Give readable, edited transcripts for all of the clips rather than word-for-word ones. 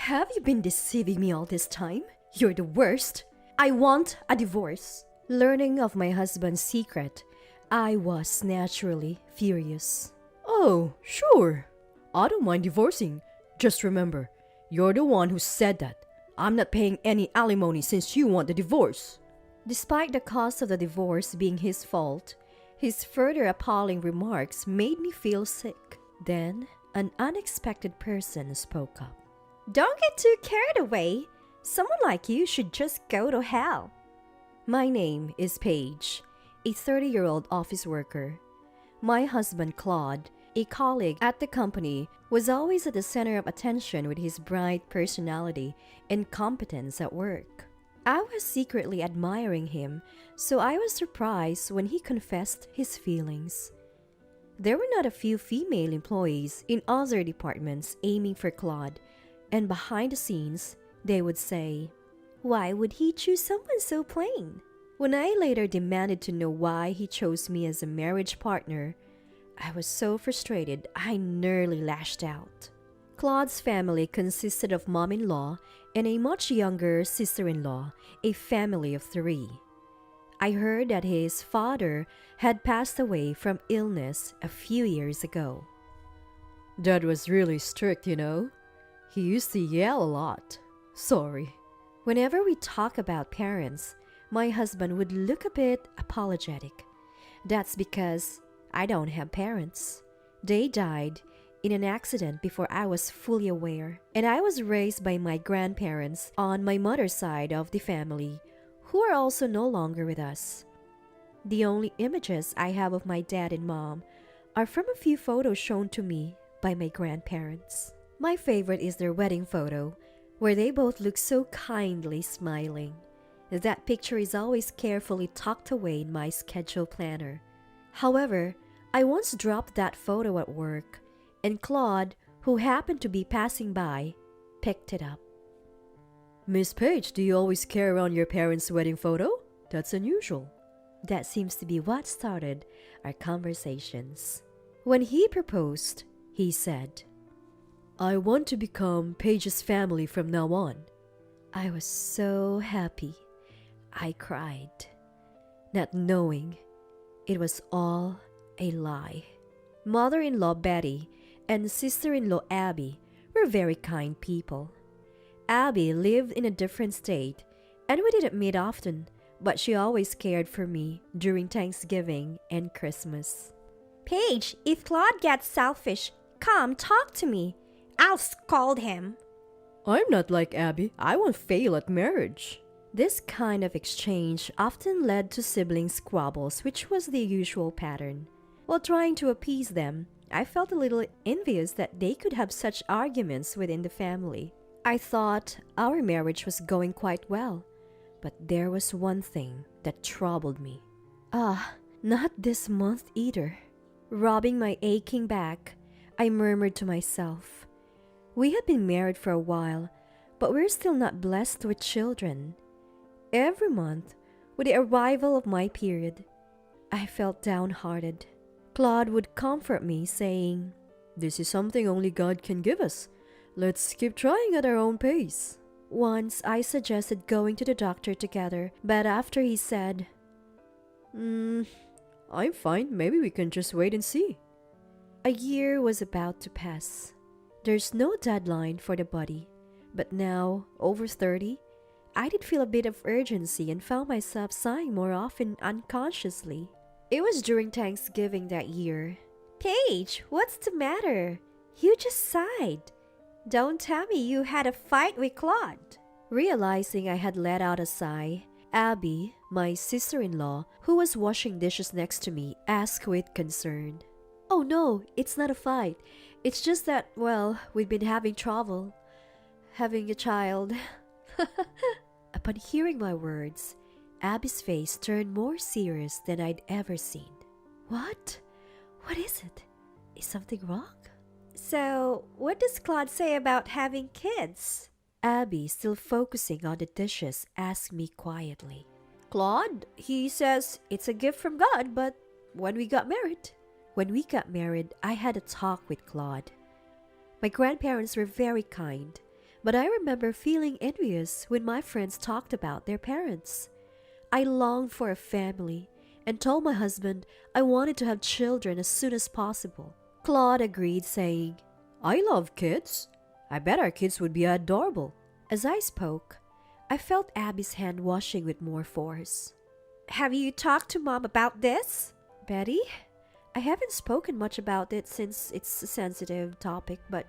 Have you been deceiving me all this time? You're the worst. I want a divorce. Learning of my husband's secret, I was naturally furious. Oh, sure. I don't mind divorcing. Just remember, you're the one who said that. I'm not paying any alimony since you want the divorce. Despite the cause of the divorce being his fault, his further appalling remarks made me feel sick. Then, an unexpected person spoke up. Don't get too carried away. Someone like you should just go to hell. My name is Paige, a 30-year-old office worker. My husband, Claude, a colleague at the company, was always at the center of attention with his bright personality and competence at work. I was secretly admiring him, so I was surprised when he confessed his feelings. There were not a few female employees in other departments aiming for Claude, and behind the scenes, they would say, "Why would he choose someone so plain?" When I later demanded to know why he chose me as a marriage partner, I was so frustrated I nearly lashed out. Claude's family consisted of mom-in-law and a much younger sister-in-law, a family of 3. I heard that his father had passed away from illness a few years ago. Dad was really strict, you know. He used to yell a lot. Sorry. Whenever we talk about parents, my husband would look a bit apologetic. That's because I don't have parents. They died in an accident before I was fully aware, and I was raised by my grandparents on my mother's side of the family, who are also no longer with us. The only images I have of my dad and mom are from a few photos shown to me by my grandparents. My favorite is their wedding photo, where they both look so kindly smiling. That picture is always carefully tucked away in my schedule planner. However, I once dropped that photo at work, and Claude, who happened to be passing by, picked it up. Miss Page, do you always carry around your parents' wedding photo? That's unusual. That seems to be what started our conversations. When he proposed, he said, "I want to become Page's family from now on." I was so happy. I cried, not knowing it was all a lie. Mother-in-law Betty and sister-in-law Abby were very kind people. Abby lived in a different state, and we didn't meet often, but she always cared for me during Thanksgiving and Christmas. "Paige, if Claude gets selfish, come talk to me. I'll scold him." I'm not like Abby. I won't fail at marriage. This kind of exchange often led to sibling squabbles, which was the usual pattern. While trying to appease them, I felt a little envious that they could have such arguments within the family. I thought our marriage was going quite well, but there was one thing that troubled me. Not this month either. Rubbing my aching back, I murmured to myself, we had been married for a while, but we're still not blessed with children. Every month, with the arrival of my period, I felt downhearted. Claude would comfort me, saying, "This is something only God can give us. Let's keep trying at our own pace." Once I suggested going to the doctor together, but after he said, I'm fine. Maybe we can just wait and see." A year was about to pass. There's no deadline for the body, but now, over 30, I did feel a bit of urgency and found myself sighing more often unconsciously. It was during Thanksgiving that year. "Paige, what's the matter? You just sighed. Don't tell me you had a fight with Claude." Realizing I had let out a sigh, Abby, my sister-in-law, who was washing dishes next to me, asked with concern, "Oh no, it's not a fight. It's just that, well, we've been having trouble having a child." Upon hearing my words, Abby's face turned more serious than I'd ever seen. What? What is it? Is something wrong? "So, what does Claude say about having kids?" Abby, still focusing on the dishes, asked me quietly. "Claude, he says it's a gift from God, but when we got married." When we got married, I had a talk with Claude. My grandparents were very kind, But I remember feeling envious when my friends talked about their parents. I longed for a family and told my husband I wanted to have children as soon as possible. Claude agreed, saying, I love kids. I bet our kids would be adorable. As I spoke, I felt Abby's hand washing with more force. Have you talked to Mom about this? Betty? I haven't spoken much about it since it's a sensitive topic, but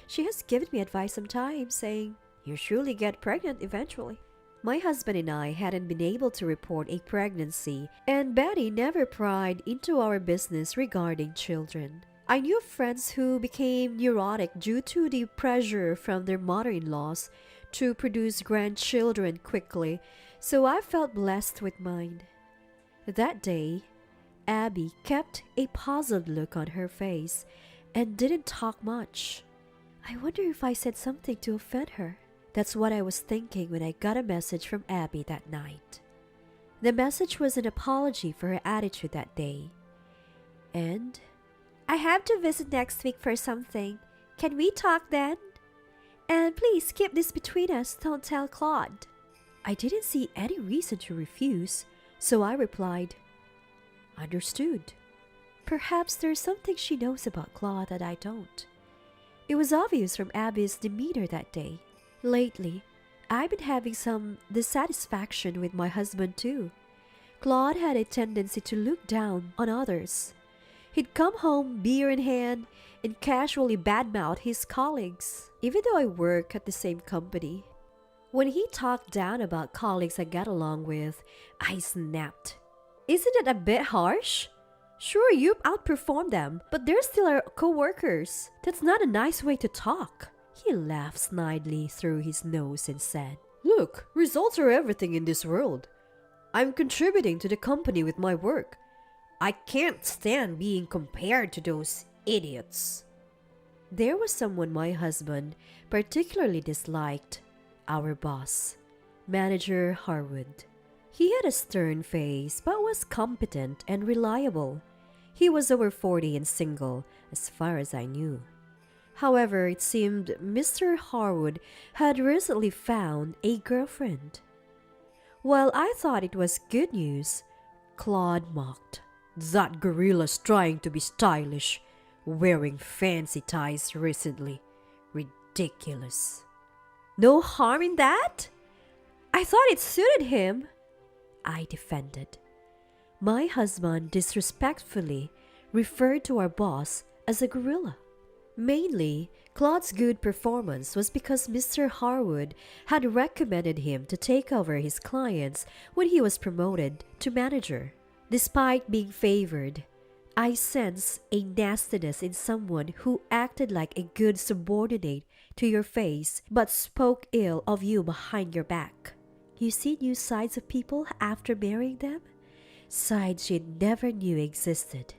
she has given me advice sometimes, saying, you'll surely get pregnant eventually. My husband and I hadn't been able to report a pregnancy, and Betty never pried into our business regarding children. I knew of friends who became neurotic due to the pressure from their mother-in-laws to produce grandchildren quickly, so I felt blessed with mine. That day, Abby kept a puzzled look on her face and didn't talk much. I wonder if I said something to offend her. That's what I was thinking when I got a message from Abby that night. The message was an apology for her attitude that day. And, I have to visit next week for something. Can we talk then? And please keep this between us, don't tell Claude. I didn't see any reason to refuse, so I replied, understood. Perhaps there's something she knows about Claude that I don't. It was obvious from Abby's demeanor that day. Lately, I've been having some dissatisfaction with my husband too. Claude had a tendency to look down on others. He'd come home beer in hand and casually badmouth his colleagues, even though I work at the same company. When he talked down about colleagues I got along with, I snapped. Isn't it a bit harsh? Sure, you outperformed them, but they're still our co-workers. That's not a nice way to talk. He laughed snidely through his nose and said, Look, results are everything in this world. I'm contributing to the company with my work. I can't stand being compared to those idiots. There was someone my husband particularly disliked, our boss, Manager Harwood. He had a stern face but was competent and reliable. He was over 40 and single, as far as I knew. However, it seemed Mr. Harwood had recently found a girlfriend. While I thought it was good news, Claude mocked. That gorilla's trying to be stylish, wearing fancy ties recently. Ridiculous. No harm in that? I thought it suited him, I defended. My husband disrespectfully referred to our boss as a gorilla. Mainly, Claude's good performance was because Mr. Harwood had recommended him to take over his clients when he was promoted to manager. Despite being favored, I sensed a nastiness in someone who acted like a good subordinate to your face but spoke ill of you behind your back. You see new sides of people after marrying them? Sides you never knew existed.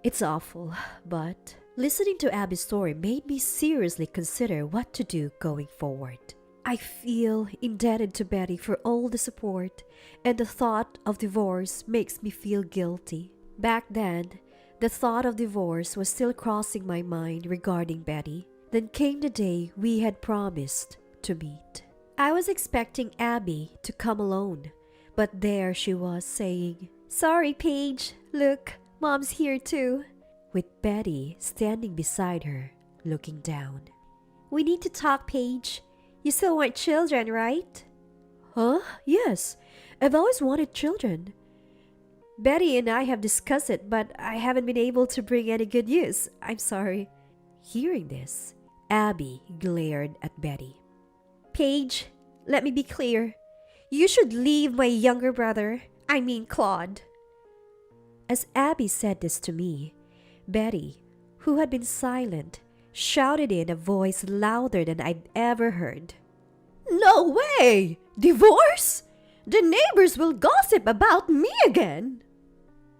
It's awful, but listening to Abby's story made me seriously consider what to do going forward. I feel indebted to Betty for all the support, and the thought of divorce makes me feel guilty. Back then, the thought of divorce was still crossing my mind regarding Betty. Then came the day we had promised to meet. I was expecting Abby to come alone, but there she was saying, "Sorry, Paige. Look, Mom's here too," with Betty standing beside her, looking down. "We need to talk, Paige. You still want children, right?" Huh? Yes. I've always wanted children. Betty and I have discussed it, but I haven't been able to bring any good news. I'm sorry. Hearing this, Abby glared at Betty. "Paige, let me be clear. You should leave my younger brother, I mean Claude." As Abby said this to me, Betty, who had been silent, shouted in a voice louder than I'd ever heard. No way! Divorce? The neighbors will gossip about me again.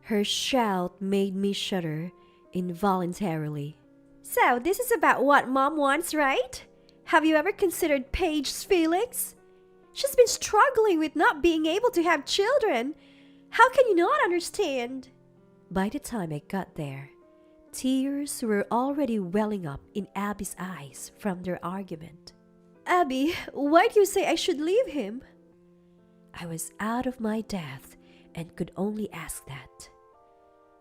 Her shout made me shudder involuntarily. "So this is about what Mom wants, right? Have you ever considered Paige's feelings? She's been struggling with not being able to have children. How can you not understand?" By the time I got there, tears were already welling up in Abby's eyes from their argument. Abby, why do you say I should leave him? I was out of my depth and could only ask that.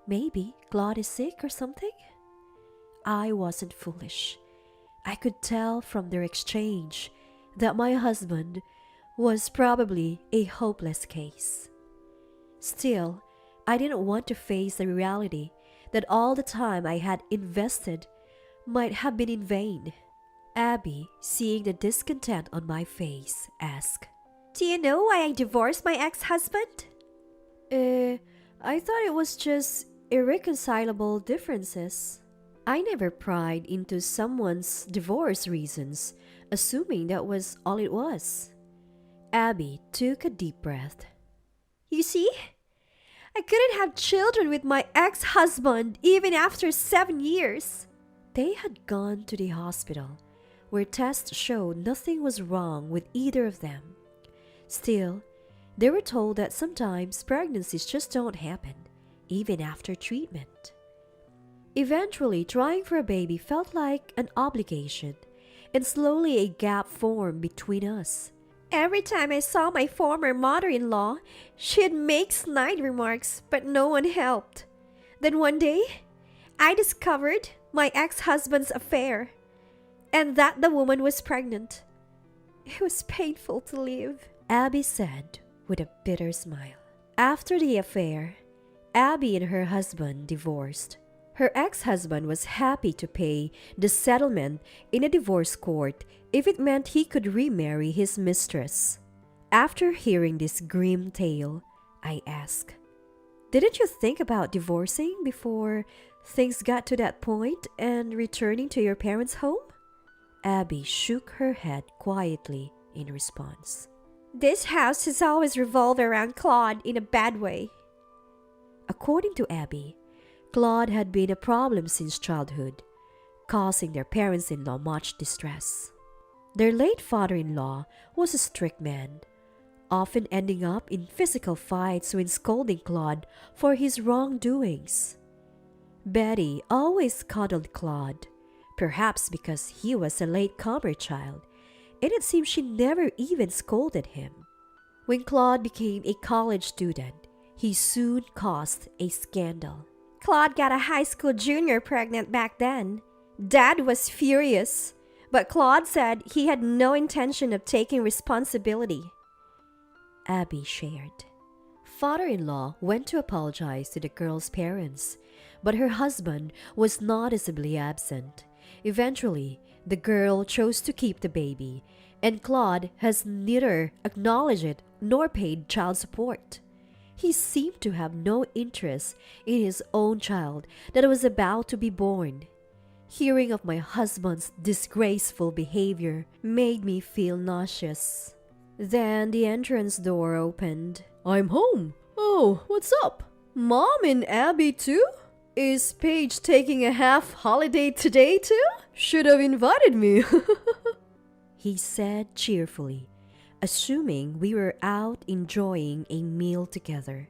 Maybe Claude is sick or something? I wasn't foolish. I could tell from their exchange that my husband was probably a hopeless case. Still, I didn't want to face the reality that all the time I had invested might have been in vain. Abby, seeing the discontent on my face, asked, Do you know why I divorced my ex-husband? I thought it was just irreconcilable differences. I never pried into someone's divorce reasons, assuming that was all it was. Abby took a deep breath. You see? I couldn't have children with my ex-husband even after 7 years. They had gone to the hospital, where tests showed nothing was wrong with either of them. Still, they were told that sometimes pregnancies just don't happen, even after treatment. Eventually, trying for a baby felt like an obligation, and slowly a gap formed between us. Every time I saw my former mother-in-law, she'd make snide remarks, but no one helped. Then one day, I discovered my ex-husband's affair, and that the woman was pregnant. It was painful to leave, Abby said with a bitter smile. After the affair, Abby and her husband divorced. Her ex-husband was happy to pay the settlement in a divorce court if it meant he could remarry his mistress. After hearing this grim tale, I asked, "Didn't you think about divorcing before things got to that point and returning to your parents' home?" Abby shook her head quietly in response. This house has always revolved around Claude in a bad way. According to Abby, Claude had been a problem since childhood, causing their parents-in-law much distress. Their late father-in-law was a strict man, often ending up in physical fights when scolding Claude for his wrongdoings. Betty always coddled Claude, perhaps because he was a late-comer child, and it seemed she never even scolded him. When Claude became a college student, he soon caused a scandal. Claude got a high school junior pregnant back then. Dad was furious, but Claude said he had no intention of taking responsibility. Abby shared. Father-in-law went to apologize to the girl's parents, but her husband was noticeably absent. Eventually, the girl chose to keep the baby, and Claude has neither acknowledged it nor paid child support. He seemed to have no interest in his own child that was about to be born. Hearing of my husband's disgraceful behavior made me feel nauseous. Then the entrance door opened. I'm home. Oh, what's up? Mom and Abby too? Is Paige taking a half holiday today too? Should have invited me. He said cheerfully, assuming we were out enjoying a meal together.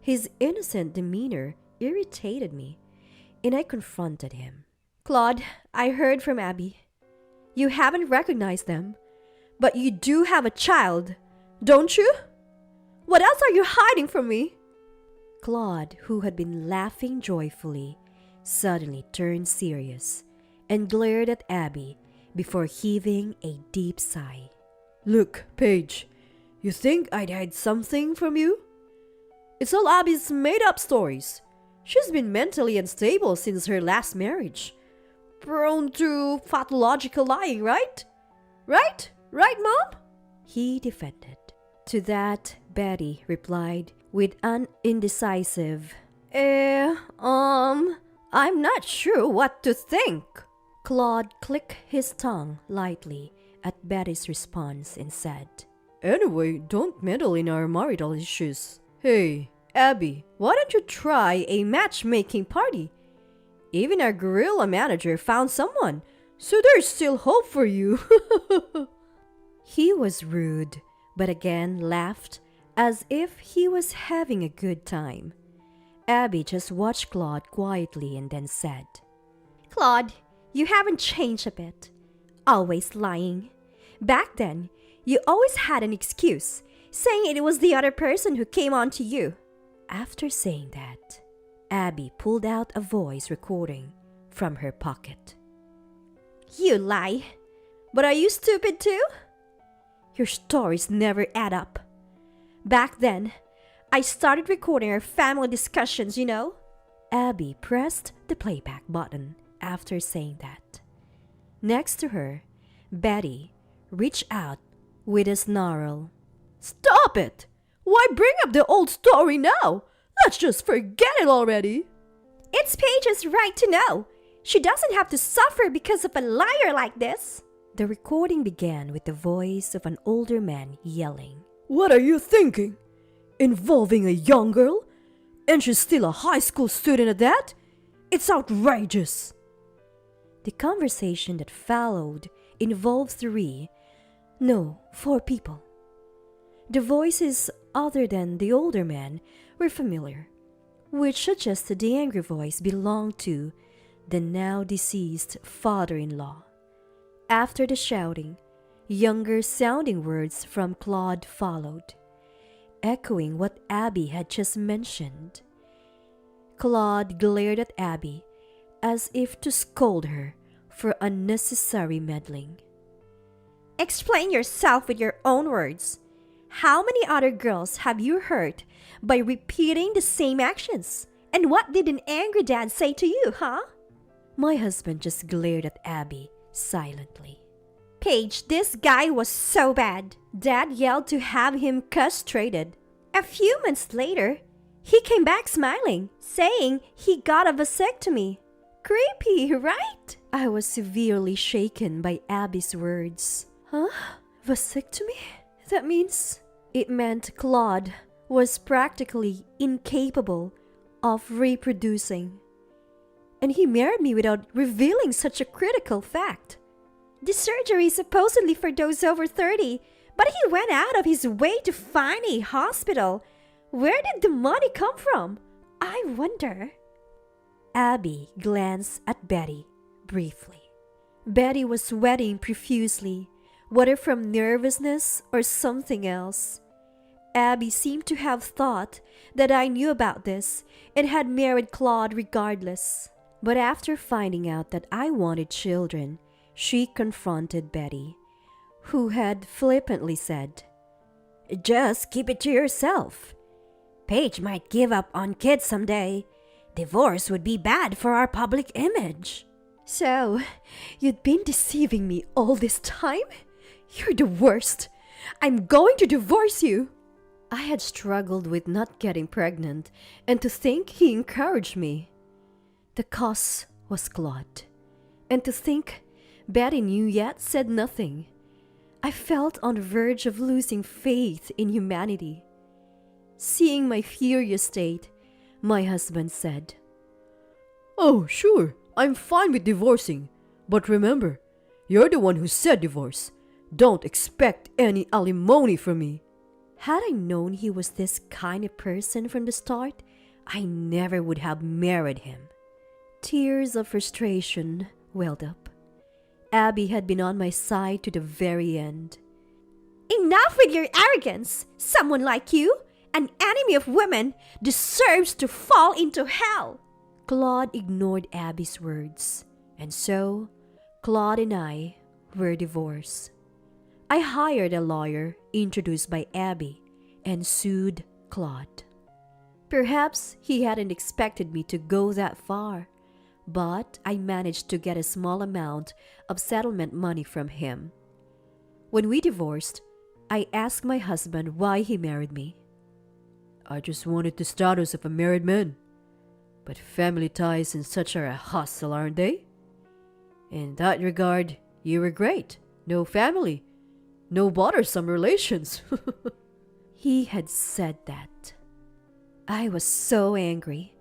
His innocent demeanor irritated me, and I confronted him. Claude, I heard from Abby. You haven't recognized them, but you do have a child, don't you? What else are you hiding from me? Claude, who had been laughing joyfully, suddenly turned serious and glared at Abby before heaving a deep sigh. Look, Paige, you think I'd hide something from you? It's all Abby's made-up stories. She's been mentally unstable since her last marriage. Prone to pathological lying, right? Right? Right, Mom? He defended. To that, Betty replied with an indecisive, I'm not sure what to think. Claude clicked his tongue lightly at Betty's response and said, Anyway, don't meddle in our marital issues. Hey, Abby, why don't you try a matchmaking party? Even our guerrilla manager found someone, so there's still hope for you. He was rude, but again laughed as if he was having a good time. Abby just watched Claude quietly and then said, Claude, you haven't changed a bit. Always lying. Back then, you always had an excuse, saying it was the other person who came on to you. After saying that, Abby pulled out a voice recording from her pocket. You lie. But are you stupid too? Your stories never add up. Back then, I started recording our family discussions, you know? Abby pressed the playback button after saying that. Next to her, Betty reached out with a snarl. Stop it! Why bring up the old story now? Let's just forget it already. It's Paige's right to know. She doesn't have to suffer because of a liar like this. The recording began with the voice of an older man yelling. What are you thinking? Involving a young girl? And she's still a high school student at that? It's outrageous. The conversation that followed involved four people. The voices other than the older man were familiar, which suggested the angry voice belonged to the now deceased father-in-law. After the shouting, younger sounding words from Claude followed, echoing what Abby had just mentioned. Claude glared at Abby as if to scold her for unnecessary meddling. Explain yourself with your own words. How many other girls have you hurt by repeating the same actions? And what did an angry dad say to you, huh? My husband just glared at Abby silently. Paige, this guy was so bad. Dad yelled to have him castrated. A few months later, he came back smiling, saying he got a vasectomy. Creepy, right? I was severely shaken by Abby's words. Huh? Vasectomy? That means... It meant Claude was practically incapable of reproducing. And he married me without revealing such a critical fact. The surgery is supposedly for those over 30, but he went out of his way to find a hospital. Where did the money come from? I wonder. Abby glanced at Betty briefly. Betty was sweating profusely, whether from nervousness or something else. Abby seemed to have thought that I knew about this and had married Claude regardless. But after finding out that I wanted children, she confronted Betty, who had flippantly said, Just keep it to yourself. Paige might give up on kids someday. Divorce would be bad for our public image. So, you'd been deceiving me all this time? You're the worst. I'm going to divorce you. I had struggled with not getting pregnant, and to think he encouraged me. The cause was Claude, and to think Betty knew yet said nothing. I felt on the verge of losing faith in humanity. Seeing my furious state, my husband said, "Oh, sure, I'm fine with divorcing. But remember, you're the one who said divorce. Don't expect any alimony from me." Had I known he was this kind of person from the start, I never would have married him. Tears of frustration welled up. Abby had been on my side to the very end. Enough with your arrogance! Someone like you, an enemy of women, deserves to fall into hell! Claude ignored Abby's words, and so Claude and I were divorced. I hired a lawyer introduced by Abby and sued Claude. Perhaps he hadn't expected me to go that far, but I managed to get a small amount of settlement money from him. When we divorced, I asked my husband why he married me. "I just wanted the status of a married man. But family ties and such are a hassle, aren't they? In that regard, you were great. No family. No bothersome relations." He had said that. I was so angry.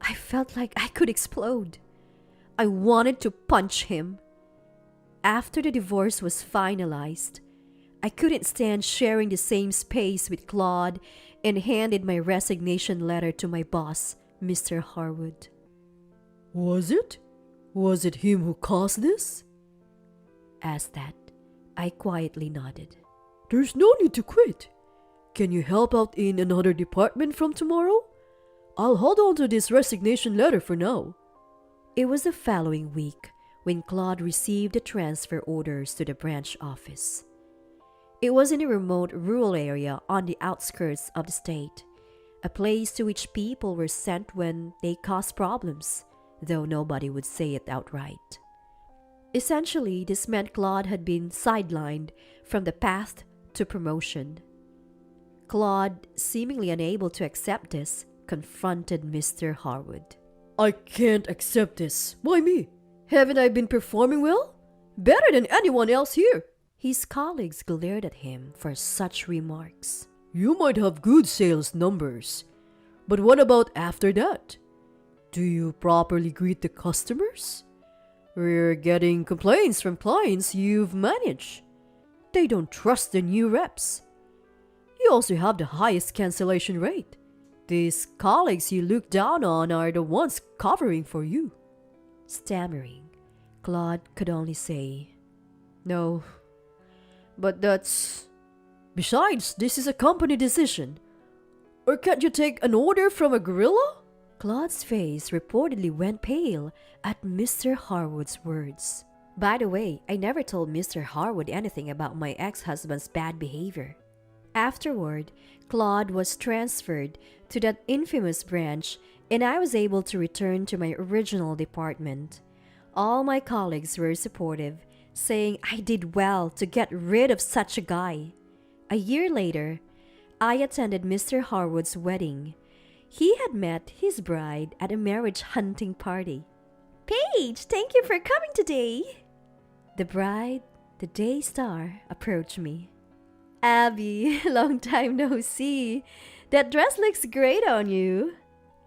I felt like I could explode. I wanted to punch him. After the divorce was finalized, I couldn't stand sharing the same space with Claude and handed my resignation letter to my boss, Mr. Harwood. "Was it? Was it him who caused this?" asked that I quietly nodded. There's no need to quit. Can you help out in another department from tomorrow? I'll hold on to this resignation letter for now. It was the following week when Claude received the transfer orders to the branch office. It was in a remote rural area on the outskirts of the state, a place to which people were sent when they caused problems, though nobody would say it outright. Essentially, this meant Claude had been sidelined from the path to promotion. Claude, seemingly unable to accept this, confronted Mr. Harwood. I can't accept this. Why me? Haven't I been performing well? Better than anyone else here. His colleagues glared at him for such remarks. You might have good sales numbers, but what about after that? Do you properly greet the customers? We're getting complaints from clients you've managed. They don't trust the new reps. You also have the highest cancellation rate. These colleagues you look down on are the ones covering for you. Stammering, Claude could only say, No, but that's... Besides, this is a company decision. Or can't you take an order from a gorilla? Claude's face reportedly went pale at Mr. Harwood's words. By the way, I never told Mr. Harwood anything about my ex-husband's bad behavior. Afterward, Claude was transferred to that infamous branch and I was able to return to my original department. All my colleagues were supportive, saying I did well to get rid of such a guy. A year later, I attended Mr. Harwood's wedding. He had met his bride at a marriage hunting party. Paige, thank you for coming today. The bride, the day star, approached me. Abby, long time no see. That dress looks great on you.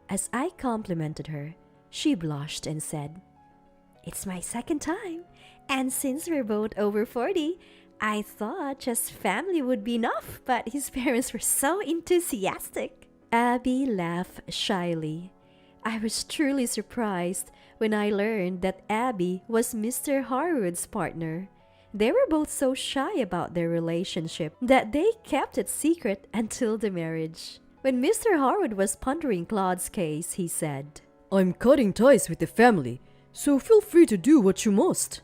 As I complimented her, she blushed and said, It's my second time, and since we're both over 40, I thought just family would be enough, but his parents were so enthusiastic. Abby laughed shyly. I was truly surprised when I learned that Abby was Mr. Harwood's partner. They were both so shy about their relationship that they kept it secret until the marriage. When Mr. Harwood was pondering Claude's case, he said, I'm cutting ties with the family, so feel free to do what you must.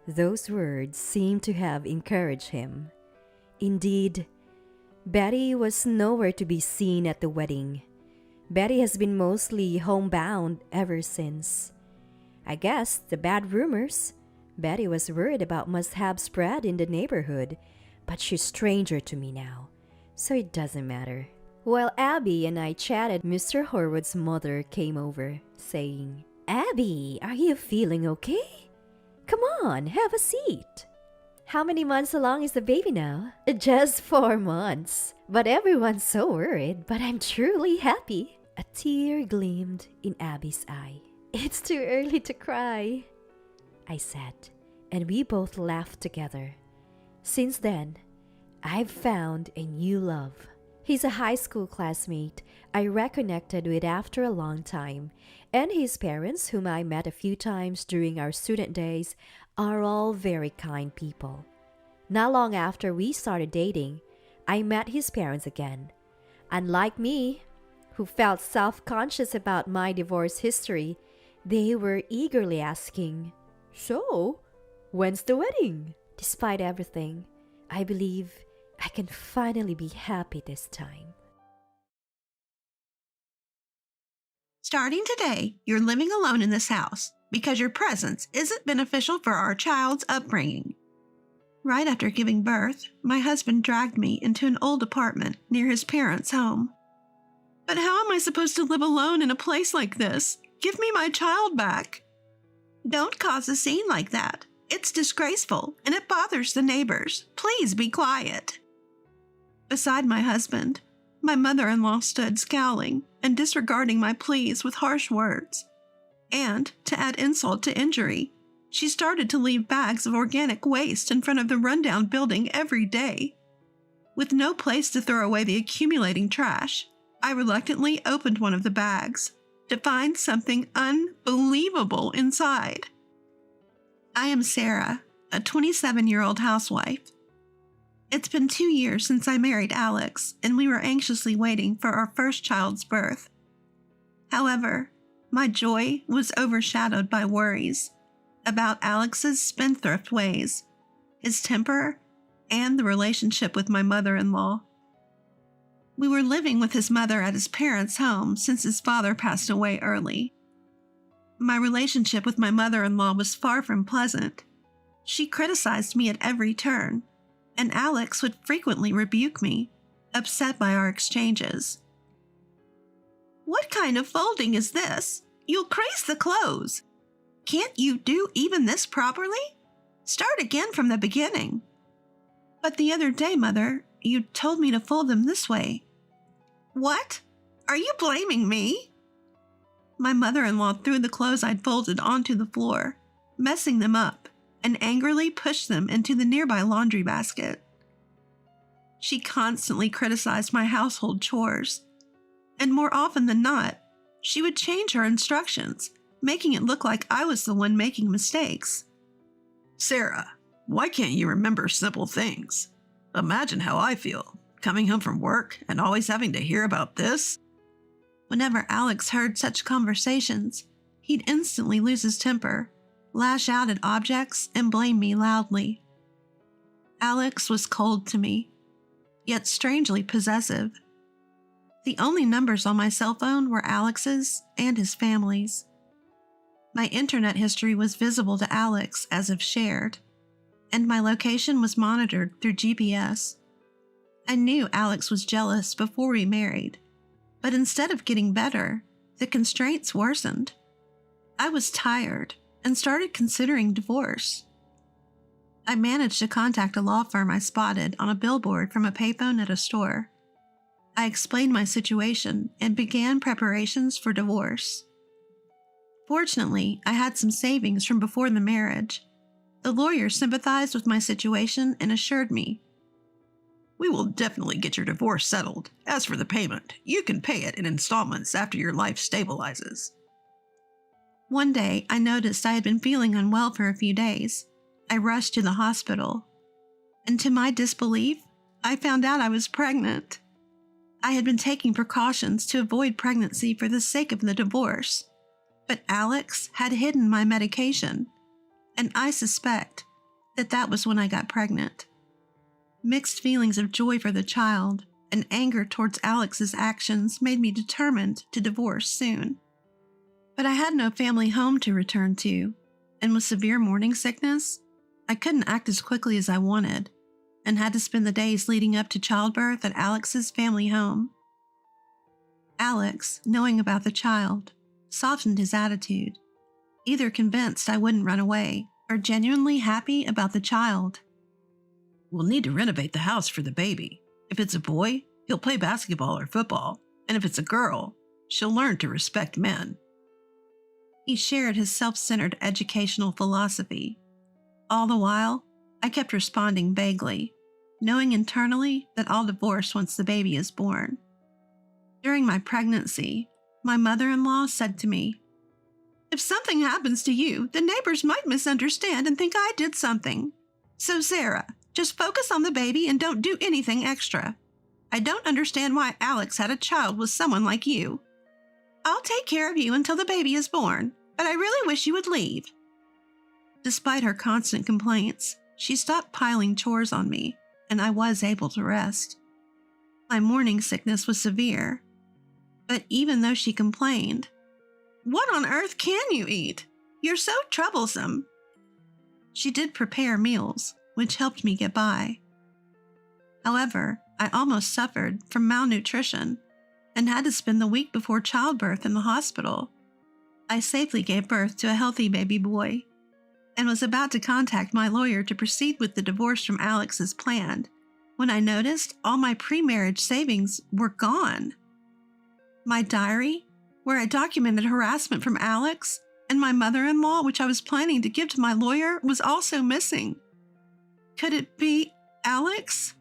Those words seemed to have encouraged him. Indeed, Betty was nowhere to be seen at the wedding. Betty has been mostly homebound ever since. I guess the bad rumors Betty was worried about must have spread in the neighborhood, but she's stranger to me now, so it doesn't matter. While Abby and I chatted, Mr. Horwood's mother came over, saying, Abby, are you feeling okay? Come on, have a seat. How many months along is the baby now? Just 4 months. But everyone's so worried, but I'm truly happy. A tear gleamed in Abby's eye. It's too early to cry, I said, and we both laughed together. Since then, I've found a new love. He's a high school classmate I reconnected with after a long time, and his parents, whom I met a few times during our student days, are all very kind people. Not long after we started dating, I met his parents again. Unlike me, who felt self-conscious about my divorce history, they were eagerly asking, So, when's the wedding? Despite everything, I believe I can finally be happy this time. Starting today, you're living alone in this house because your presence isn't beneficial for our child's upbringing. Right after giving birth, my husband dragged me into an old apartment near his parents' home. But how am I supposed to live alone in a place like this? Give me my child back. Don't cause a scene like that. It's disgraceful and it bothers the neighbors. Please be quiet. Beside my husband, my mother-in-law stood scowling and disregarding my pleas with harsh words. And, to add insult to injury, she started to leave bags of organic waste in front of the rundown building every day. With no place to throw away the accumulating trash, I reluctantly opened one of the bags to find something unbelievable inside. I am Sarah, a 27-year-old housewife. It's been 2 years since I married Alex, and we were anxiously waiting for our first child's birth. However, my joy was overshadowed by worries about Alex's spendthrift ways, his temper, and the relationship with my mother-in-law. We were living with his mother at his parents' home since his father passed away early. My relationship with my mother-in-law was far from pleasant. She criticized me at every turn, and Alex would frequently rebuke me, upset by our exchanges. "What kind of folding is this? You'll crease the clothes. Can't you do even this properly? Start again from the beginning." "But the other day, Mother, you told me to fold them this way." "What? Are you blaming me?" My mother-in-law threw the clothes I'd folded onto the floor, messing them up, and angrily pushed them into the nearby laundry basket. She constantly criticized my household chores, and more often than not, she would change her instructions, making it look like I was the one making mistakes. "Sarah, why can't you remember simple things? Imagine how I feel, coming home from work and always having to hear about this." Whenever Alex heard such conversations, he'd instantly lose his temper, lash out at objects, and blame me loudly. Alex was cold to me, yet strangely possessive. The only numbers on my cell phone were Alex's and his family's. My internet history was visible to Alex as if shared, and my location was monitored through GPS. I knew Alex was jealous before we married, but instead of getting better, the constraints worsened. I was tired and started considering divorce. I managed to contact a law firm I spotted on a billboard from a payphone at a store. I explained my situation and began preparations for divorce. Fortunately, I had some savings from before the marriage. The lawyer sympathized with my situation and assured me, "We will definitely get your divorce settled. As for the payment, you can pay it in installments after your life stabilizes." One day, I noticed I had been feeling unwell for a few days. I rushed to the hospital, and to my disbelief, I found out I was pregnant. I had been taking precautions to avoid pregnancy for the sake of the divorce, but Alex had hidden my medication, and I suspect that was when I got pregnant. Mixed feelings of joy for the child and anger towards Alex's actions made me determined to divorce soon. But I had no family home to return to, and with severe morning sickness, I couldn't act as quickly as I wanted, and had to spend the days leading up to childbirth at Alex's family home. Alex, knowing about the child, softened his attitude, either convinced I wouldn't run away or genuinely happy about the child. "We'll need to renovate the house for the baby. If it's a boy, he'll play basketball or football, and if it's a girl, she'll learn to respect men." He shared his self-centered educational philosophy. All the while, I kept responding vaguely, knowing internally that I'll divorce once the baby is born. During my pregnancy, my mother-in-law said to me, "If something happens to you, the neighbors might misunderstand and think I did something. So Sarah, just focus on the baby and don't do anything extra. I don't understand why Alex had a child with someone like you. I'll take care of you until the baby is born, but I really wish you would leave." Despite her constant complaints, she stopped piling chores on me, and I was able to rest. My morning sickness was severe, but even though she complained, "What on earth can you eat? You're so troublesome," she did prepare meals, which helped me get by. However, I almost suffered from malnutrition and had to spend the week before childbirth in the hospital. I safely gave birth to a healthy baby boy and was about to contact my lawyer to proceed with the divorce from Alex as planned when I noticed all my pre-marriage savings were gone. My diary, where I documented harassment from Alex, and my mother-in-law, which I was planning to give to my lawyer, was also missing. Could it be Alex?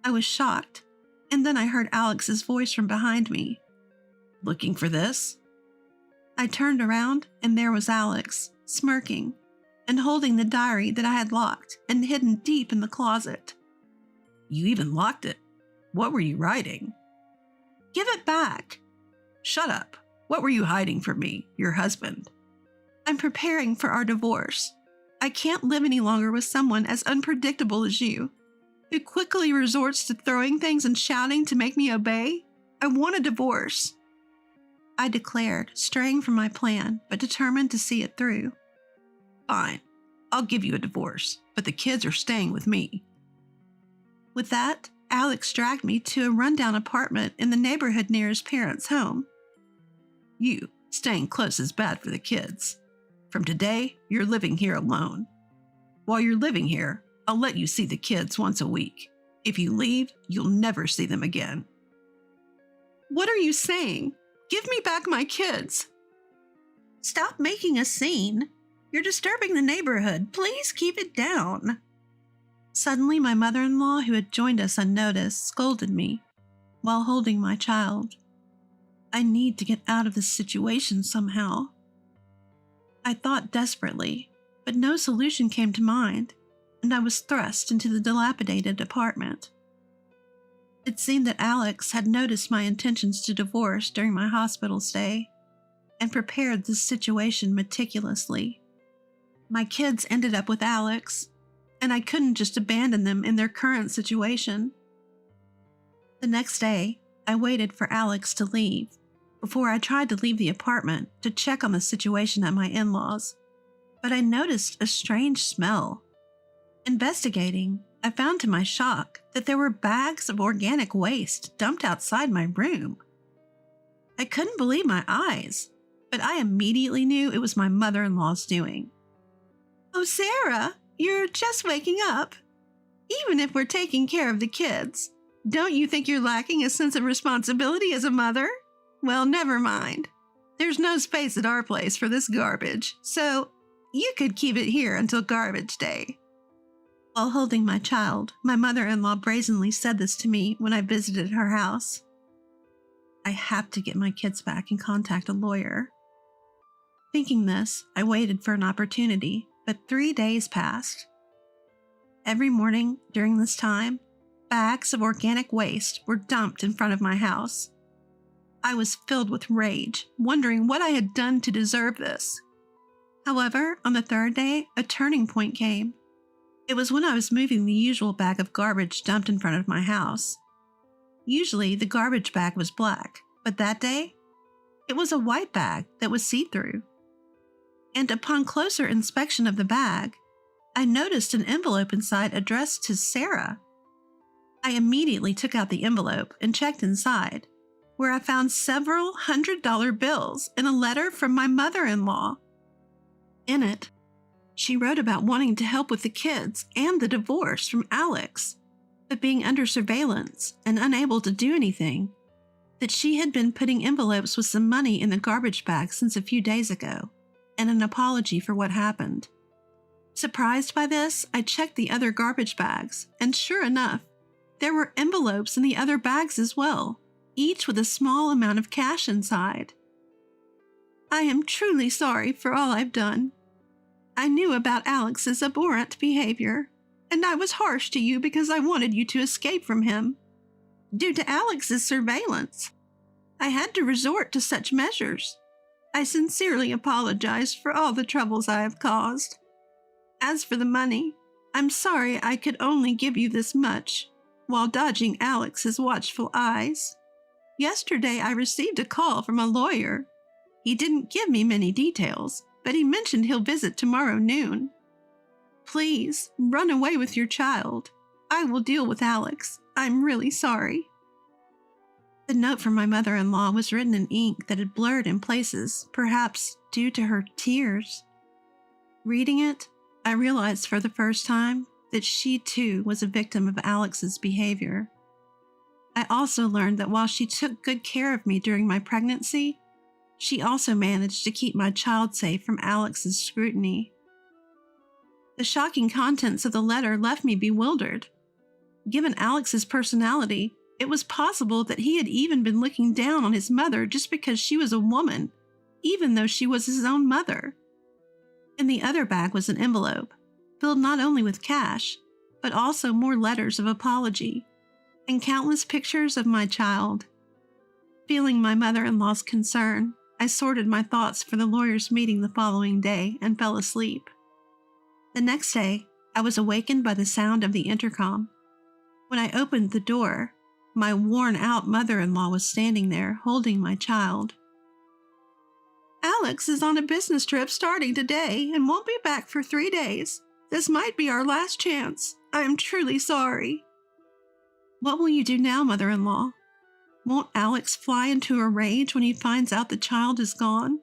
I was shocked, and then I heard Alex's voice from behind me. "Looking for this?" I turned around, and there was Alex, smirking, and holding the diary that I had locked and hidden deep in the closet. You even locked it. What were you writing? Give it back. Shut up. What were you hiding from me, your husband? I'm preparing for our divorce. I can't live any longer with someone as unpredictable as you, who quickly resorts to throwing things and shouting to make me obey. I want a divorce, I declared, straying from my plan, but determined to see it through. Fine. I'll give you a divorce, but the kids are staying with me. With that, Alex dragged me to a rundown apartment in the neighborhood near his parents' home. You, staying close is bad for the kids. From today, you're living here alone. While you're living here, I'll let you see the kids once a week. If you leave, you'll never see them again. What are you saying? Give me back my kids. Stop making a scene. You're disturbing the neighborhood. Please keep it down. Suddenly, my mother-in-law, who had joined us unnoticed, scolded me while holding my child. I need to get out of this situation somehow. I thought desperately, but no solution came to mind, and I was thrust into the dilapidated apartment. It seemed that Alex had noticed my intentions to divorce during my hospital stay and prepared this situation meticulously. My kids ended up with Alex, and I couldn't just abandon them in their current situation. The next day, I waited for Alex to leave before I tried to leave the apartment to check on the situation at my in-laws, but I noticed a strange smell. Investigating, I found to my shock that there were bags of organic waste dumped outside my room. I couldn't believe my eyes, but I immediately knew it was my mother-in-law's doing. Oh, Sarah, you're just waking up. Even if we're taking care of the kids, don't you think you're lacking a sense of responsibility as a mother? Well, never mind. There's no space at our place for this garbage, so you could keep it here until garbage day. While holding my child, my mother-in-law brazenly said this to me when I visited her house. I have to get my kids back and contact a lawyer. Thinking this, I waited for an opportunity, but 3 days passed. Every morning during this time, bags of organic waste were dumped in front of my house. I was filled with rage, wondering what I had done to deserve this. However, on the third day, a turning point came. It was when I was moving the usual bag of garbage dumped in front of my house. Usually, the garbage bag was black, but that day, it was a white bag that was see-through. And upon closer inspection of the bag, I noticed an envelope inside addressed to Sarah. I immediately took out the envelope and checked inside, where I found several $100 bills and a letter from my mother-in-law. In it, she wrote about wanting to help with the kids and the divorce from Alex, but being under surveillance and unable to do anything, that she had been putting envelopes with some money in the garbage bag since a few days ago, and an apology for what happened. Surprised by this, I checked the other garbage bags, and sure enough, there were envelopes in the other bags as well, each with a small amount of cash inside. I am truly sorry for all I've done. I knew about Alex's abhorrent behavior, and I was harsh to you because I wanted you to escape from him. Due to Alex's surveillance, I had to resort to such measures. I sincerely apologize for all the troubles I have caused. As for the money, I'm sorry I could only give you this much, while dodging Alex's watchful eyes. Yesterday I received a call from a lawyer. He didn't give me many details, but he mentioned he'll visit tomorrow noon. Please, run away with your child. I will deal with Alex. I'm really sorry. The note from my mother-in-law was written in ink that had blurred in places, perhaps due to her tears. Reading it, I realized for the first time that she too was a victim of Alex's behavior. I also learned that while she took good care of me during my pregnancy, she also managed to keep my child safe from Alex's scrutiny. The shocking contents of the letter left me bewildered. Given Alex's personality, it was possible that he had even been looking down on his mother just because she was a woman, even though she was his own mother. In the other bag was an envelope, filled not only with cash, but also more letters of apology and countless pictures of my child. Feeling my mother-in-law's concern, I sorted my thoughts for the lawyer's meeting the following day and fell asleep. The next day, I was awakened by the sound of the intercom. When I opened the door, my worn-out mother-in-law was standing there holding my child. Alex is on a business trip starting today and won't be back for 3 days. This might be our last chance. I am truly sorry. What will you do now, mother-in-law? Won't Alex fly into a rage when he finds out the child is gone?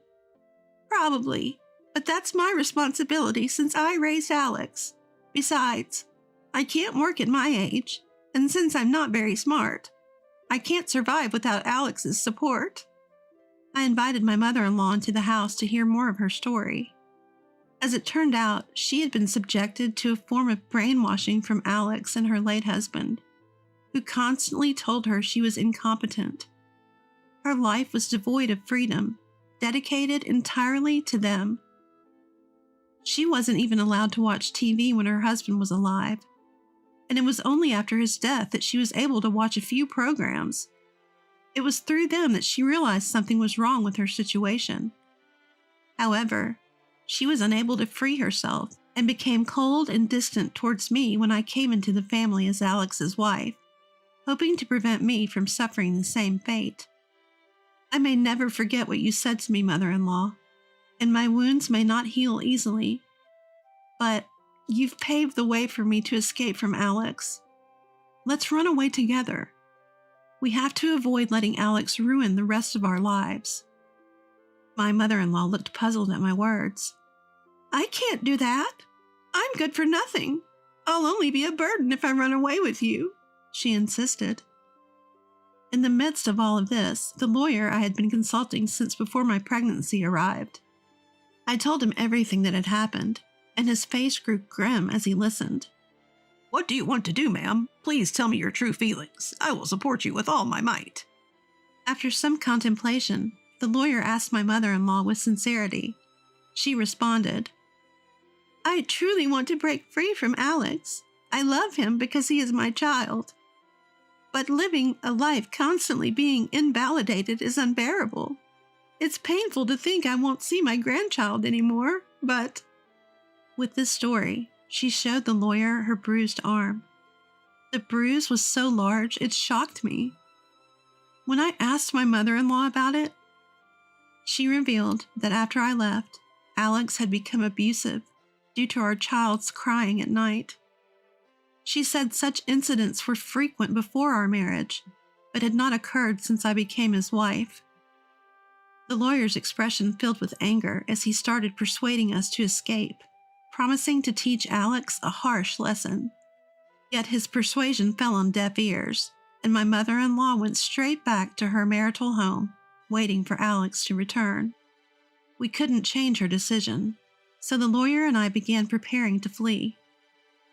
Probably, but that's my responsibility since I raised Alex. Besides, I can't work at my age, and since I'm not very smart, I can't survive without Alex's support. I invited my mother-in-law into the house to hear more of her story. As it turned out, she had been subjected to a form of brainwashing from Alex and her late husband, who constantly told her she was incompetent. Her life was devoid of freedom, dedicated entirely to them. She wasn't even allowed to watch TV when her husband was alive, and it was only after his death that she was able to watch a few programs. It was through them that she realized something was wrong with her situation. However, she was unable to free herself and became cold and distant towards me when I came into the family as Alex's wife, hoping to prevent me from suffering the same fate. I may never forget what you said to me, mother-in-law, and my wounds may not heal easily, but you've paved the way for me to escape from Alex. Let's run away together. We have to avoid letting Alex ruin the rest of our lives. My mother-in-law looked puzzled at my words. I can't do that. I'm good for nothing. I'll only be a burden if I run away with you, she insisted. In the midst of all of this, the lawyer I had been consulting since before my pregnancy arrived. I told him everything that had happened, and his face grew grim as he listened. What do you want to do, ma'am? Please tell me your true feelings. I will support you with all my might. After some contemplation, the lawyer asked my mother-in-law with sincerity. She responded, I truly want to break free from Alex. I love him because he is my child. But living a life constantly being invalidated is unbearable. It's painful to think I won't see my grandchild anymore, but... With this story, she showed the lawyer her bruised arm. The bruise was so large it shocked me. When I asked my mother-in-law about it, she revealed that after I left, Alex had become abusive due to our child's crying at night. She said such incidents were frequent before our marriage, but had not occurred since I became his wife. The lawyer's expression filled with anger as he started persuading us to escape, promising to teach Alex a harsh lesson. Yet his persuasion fell on deaf ears, and my mother-in-law went straight back to her marital home, waiting for Alex to return. We couldn't change her decision, so the lawyer and I began preparing to flee.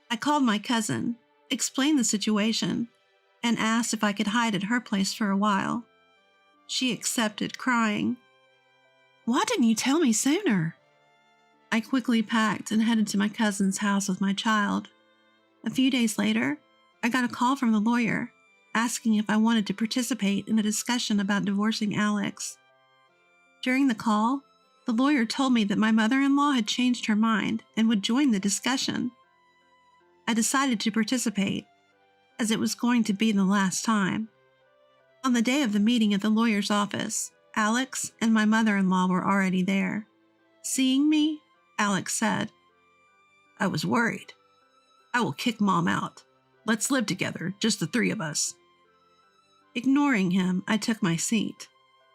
I called my cousin, explained the situation, and asked if I could hide at her place for a while. She accepted, crying, Why didn't you tell me sooner? I quickly packed and headed to my cousin's house with my child. A few days later, I got a call from the lawyer, asking if I wanted to participate in a discussion about divorcing Alex. During the call, the lawyer told me that my mother-in-law had changed her mind and would join the discussion. I decided to participate, as it was going to be the last time. On the day of the meeting at the lawyer's office, Alex and my mother-in-law were already there. Seeing me, Alex said, I was worried. I will kick Mom out. Let's live together, just the three of us. Ignoring him, I took my seat,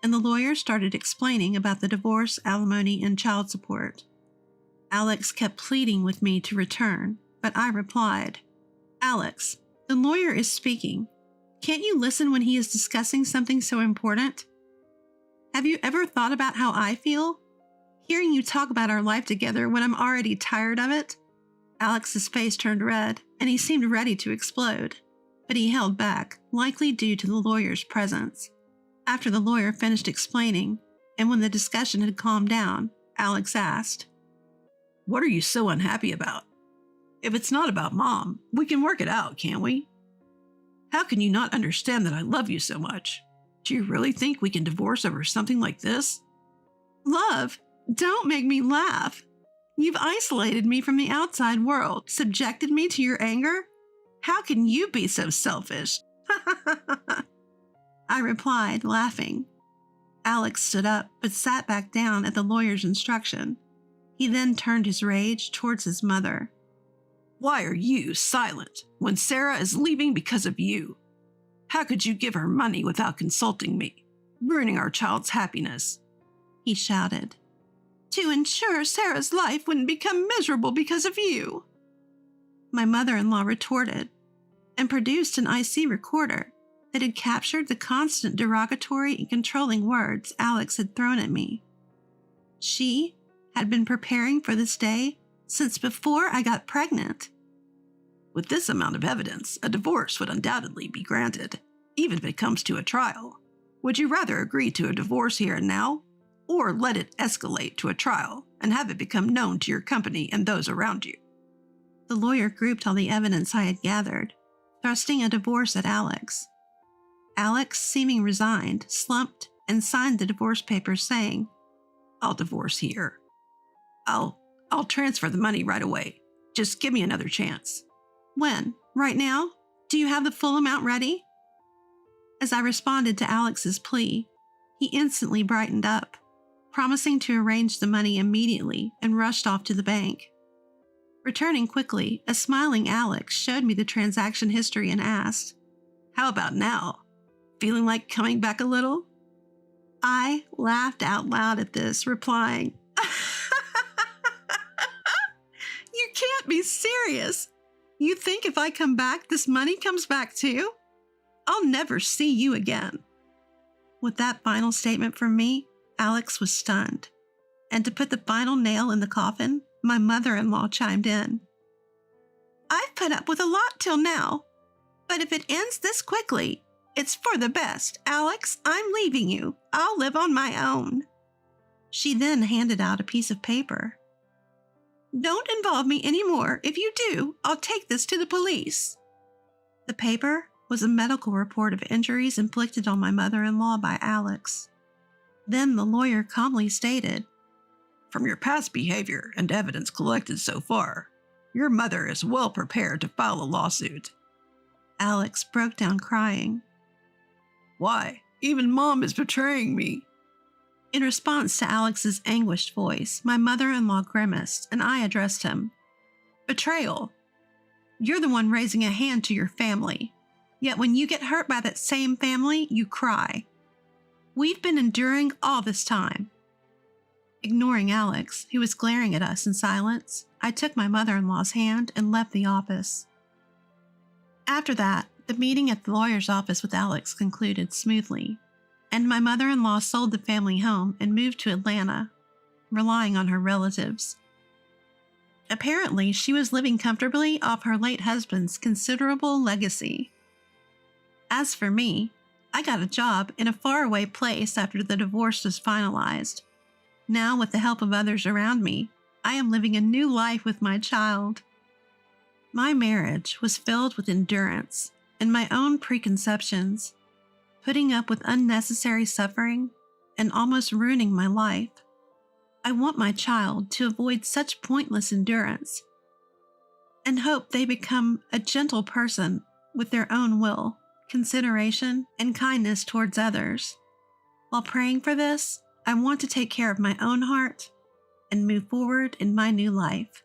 and the lawyer started explaining about the divorce, alimony, and child support. Alex kept pleading with me to return, but I replied, Alex, the lawyer is speaking. Can't you listen when he is discussing something so important? Have you ever thought about how I feel? Hearing you talk about our life together when I'm already tired of it? Alex's face turned red, and he seemed ready to explode, but he held back, likely due to the lawyer's presence. After the lawyer finished explaining, and when the discussion had calmed down, Alex asked, What are you so unhappy about? If it's not about Mom, we can work it out, can't we? How can you not understand that I love you so much? Do you really think we can divorce over something like this? Love, don't make me laugh. You've isolated me from the outside world, subjected me to your anger. How can you be so selfish? I replied, laughing. Alex stood up, but sat back down at the lawyer's instruction. He then turned his rage towards his mother. Why are you silent when Sarah is leaving because of you? How could you give her money without consulting me, ruining our child's happiness? He shouted. To ensure Sarah's life wouldn't become miserable because of you. My mother-in-law retorted and produced an IC recorder that had captured the constant derogatory and controlling words Alex had thrown at me. She had been preparing for this day since before I got pregnant. With this amount of evidence, a divorce would undoubtedly be granted, even if it comes to a trial. Would you rather agree to a divorce here and now, or let it escalate to a trial and have it become known to your company and those around you? The lawyer grouped all the evidence I had gathered, thrusting a divorce at Alex. Alex, seeming resigned, slumped and signed the divorce papers, saying, I'll divorce here. I'll transfer the money right away. Just give me another chance. When? Right now? Do you have the full amount ready? As I responded to Alex's plea, he instantly brightened up, promising to arrange the money immediately, and rushed off to the bank. Returning quickly, a smiling Alex showed me the transaction history and asked, How about now? Feeling like coming back a little? I laughed out loud at this, replying, You can't be serious. You think if I come back, this money comes back too? I'll never see you again. With that final statement from me, Alex was stunned. And to put the final nail in the coffin, my mother-in-law chimed in. I've put up with a lot till now, but if it ends this quickly, it's for the best. Alex, I'm leaving you. I'll live on my own. She then handed out a piece of paper. Don't involve me anymore. If you do, I'll take this to the police. The paper was a medical report of injuries inflicted on my mother-in-law by Alex. Then the lawyer calmly stated, From your past behavior and evidence collected so far, your mother is well prepared to file a lawsuit. Alex broke down crying. Why? Even Mom is betraying me. In response to Alex's anguished voice, my mother-in-law grimaced, and I addressed him. Betrayal. You're the one raising a hand to your family. Yet when you get hurt by that same family, you cry. We've been enduring all this time. Ignoring Alex, who was glaring at us in silence, I took my mother-in-law's hand and left the office. After that, the meeting at the lawyer's office with Alex concluded smoothly, and my mother-in-law sold the family home and moved to Atlanta, relying on her relatives. Apparently, she was living comfortably off her late husband's considerable legacy. As for me, I got a job in a faraway place after the divorce was finalized. Now, with the help of others around me, I am living a new life with my child. My marriage was filled with endurance and my own preconceptions, putting up with unnecessary suffering and almost ruining my life. I want my child to avoid such pointless endurance and hope they become a gentle person with their own will, consideration, and kindness towards others. While praying for this, I want to take care of my own heart and move forward in my new life.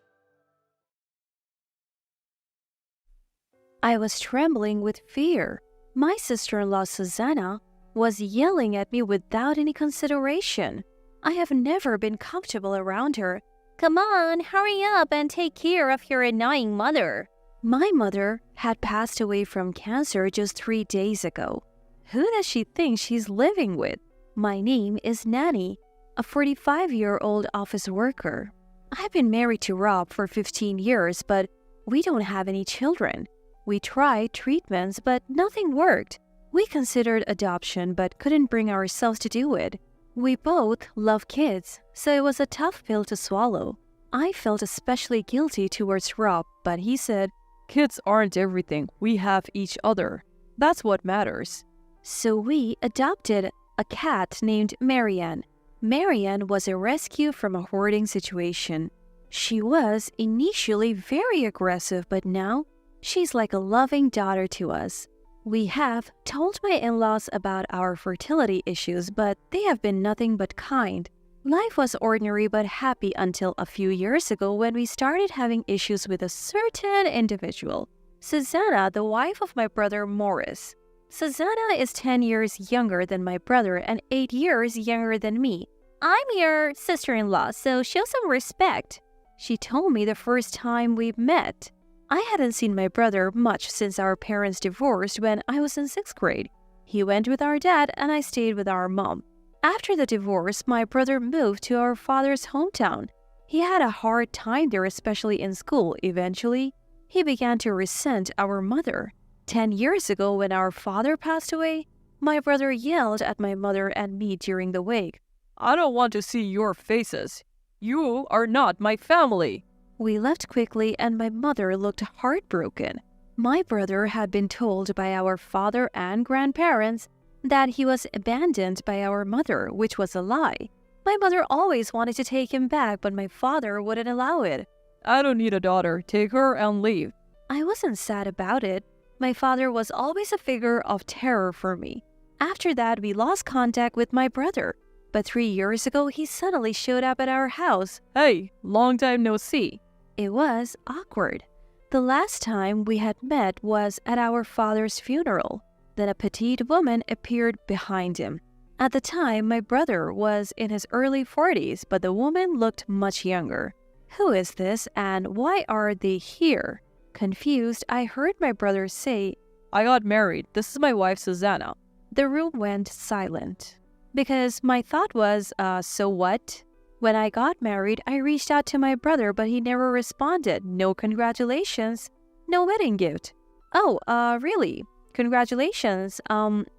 I was trembling with fear. My sister-in-law, Susanna, was yelling at me without any consideration. I have never been comfortable around her. Come on, hurry up and take care of your annoying mother. My mother had passed away from cancer just 3 days ago. Who does she think she's living with? My name is Nanny, a 45-year-old office worker. I've been married to Rob for 15 years, but we don't have any children. We tried treatments, but nothing worked. We considered adoption, but couldn't bring ourselves to do it. We both love kids, so it was a tough pill to swallow. I felt especially guilty towards Rob, but he said, "Kids aren't everything. We have each other. That's what matters." So we adopted a cat named Marianne. Marianne was a rescue from a hoarding situation. She was initially very aggressive, but now she's like a loving daughter to us. We have told my in-laws about our fertility issues, but they have been nothing but kind. Life was ordinary but happy until a few years ago when we started having issues with a certain individual, Susanna, the wife of my brother Morris. Susanna is 10 years younger than my brother and 8 years younger than me. "I'm your sister-in-law, so show some respect," she told me the first time we met. I hadn't seen my brother much since our parents divorced when I was in 6th grade. He went with our dad and I stayed with our mom. After the divorce, my brother moved to our father's hometown. He had a hard time there, especially in school. Eventually, he began to resent our mother. 10 years ago, when our father passed away, my brother yelled at my mother and me during the wake. "I don't want to see your faces. You are not my family." We left quickly and my mother looked heartbroken. My brother had been told by our father and grandparents that he was abandoned by our mother, which was a lie. My mother always wanted to take him back, but my father wouldn't allow it. "I don't need a daughter. Take her and leave." I wasn't sad about it. My father was always a figure of terror for me. After that, we lost contact with my brother. But 3 years ago, he suddenly showed up at our house. "Hey, long time no see." It was awkward. The last time we had met was at our father's funeral. Then a petite woman appeared behind him. At the time, my brother was in his early 40s, but the woman looked much younger. Who is this and why are they here? Confused, I heard my brother say, "I got married. This is my wife, Susanna." The room went silent. Because my thought was, so what? When I got married, I reached out to my brother, but he never responded. No congratulations. No wedding gift. "Oh, really? Congratulations.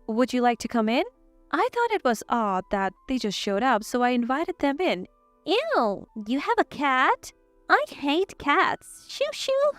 Would you like to come in?" I thought it was odd that they just showed up, so I invited them in. "Ew, you have a cat? I hate cats. Shoo shoo."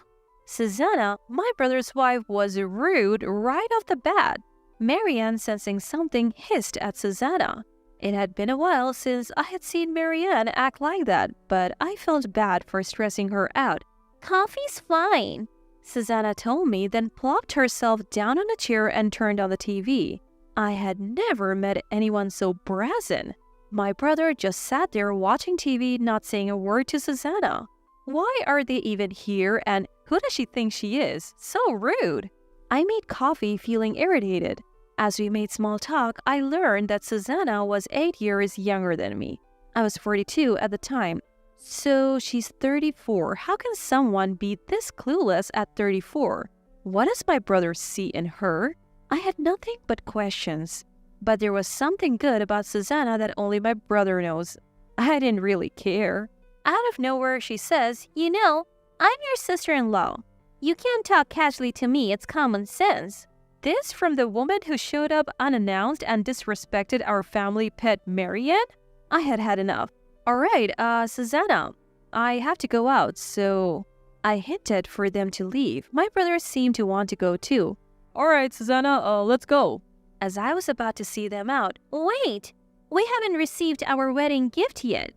Susanna, my brother's wife, was rude right off the bat. Marianne, sensing something, hissed at Susanna. It had been a while since I had seen Marianne act like that, but I felt bad for stressing her out. "Coffee's fine," Susanna told me, then plopped herself down on a chair and turned on the TV. I had never met anyone so brazen. My brother just sat there watching TV, not saying a word to Susanna. Why are they even here and who does she think she is? So rude. I made coffee, feeling irritated. As we made small talk, I learned that Susanna was 8 years younger than me. I was 42 at the time. So she's 34. How can someone be this clueless at 34? What does my brother see in her? I had nothing but questions. But there was something good about Susanna that only my brother knows. I didn't really care. Out of nowhere, she says, "You know, I'm your sister-in-law. You can't talk casually to me, it's common sense." This from the woman who showed up unannounced and disrespected our family pet Marianne? I had had enough. "All right, Susanna, I have to go out, so..." I hinted for them to leave. My brother seemed to want to go too. "All right, Susanna, let's go." As I was about to see them out, "Wait, we haven't received our wedding gift yet,"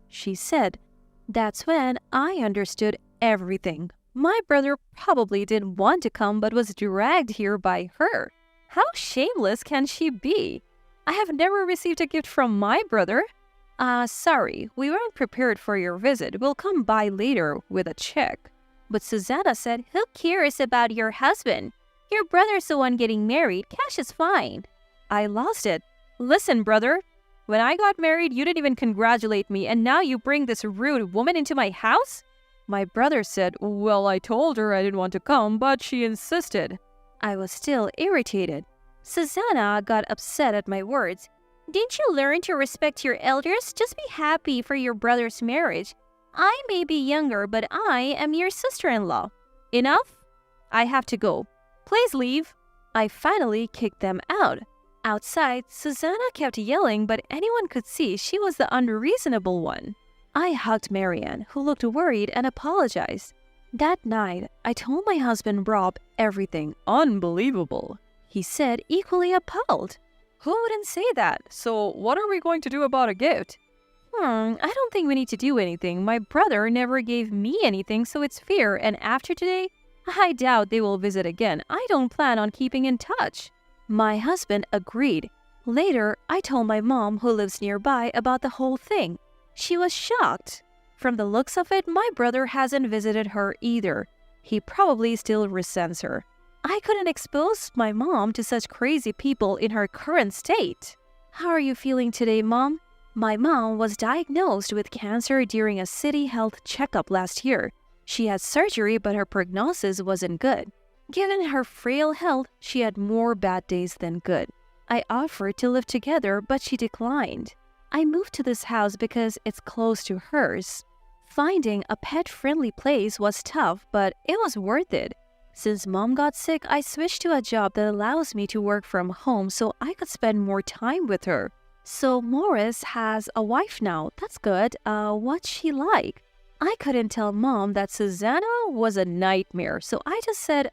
she said. That's when I understood everything. My brother probably didn't want to come but was dragged here by her. How shameless can she be? I have never received a gift from my brother. Sorry, we weren't prepared for your visit. We'll come by later with a check." But Susanna said, "Who cares about your husband? Your brother's the one getting married. Cash is fine." I lost it. "Listen, brother. When I got married, you didn't even congratulate me, and now you bring this rude woman into my house?" My brother said, "Well, I told her I didn't want to come, but she insisted." I was still irritated. Susanna got upset at my words. "Didn't you learn to respect your elders? Just be happy for your brother's marriage. I may be younger, but I am your sister-in-law. Enough? I have to go. Please leave." I finally kicked them out. Outside, Susanna kept yelling, but anyone could see she was the unreasonable one. I hugged Marianne, who looked worried, and apologized. That night, I told my husband Rob everything. Unbelievable. He said, equally appalled. Who wouldn't say that? So, what are we going to do about a gift? I don't think we need to do anything. My brother never gave me anything, so it's fair, and after today, I doubt they will visit again. I don't plan on keeping in touch. My husband agreed. Later, I told my mom, who lives nearby, about the whole thing. She was shocked. From the looks of it, my brother hasn't visited her either. He probably still resents her. I couldn't expose my mom to such crazy people in her current state. How are you feeling today, Mom? My mom was diagnosed with cancer during a city health checkup last year. She had surgery, but her prognosis wasn't good. Given her frail health, she had more bad days than good. I offered to live together, but she declined. I moved to this house because it's close to hers. Finding a pet-friendly place was tough, but it was worth it. Since Mom got sick, I switched to a job that allows me to work from home so I could spend more time with her. So Morris has a wife now. That's good. What's she like? I couldn't tell Mom that Susanna was a nightmare, so I just said,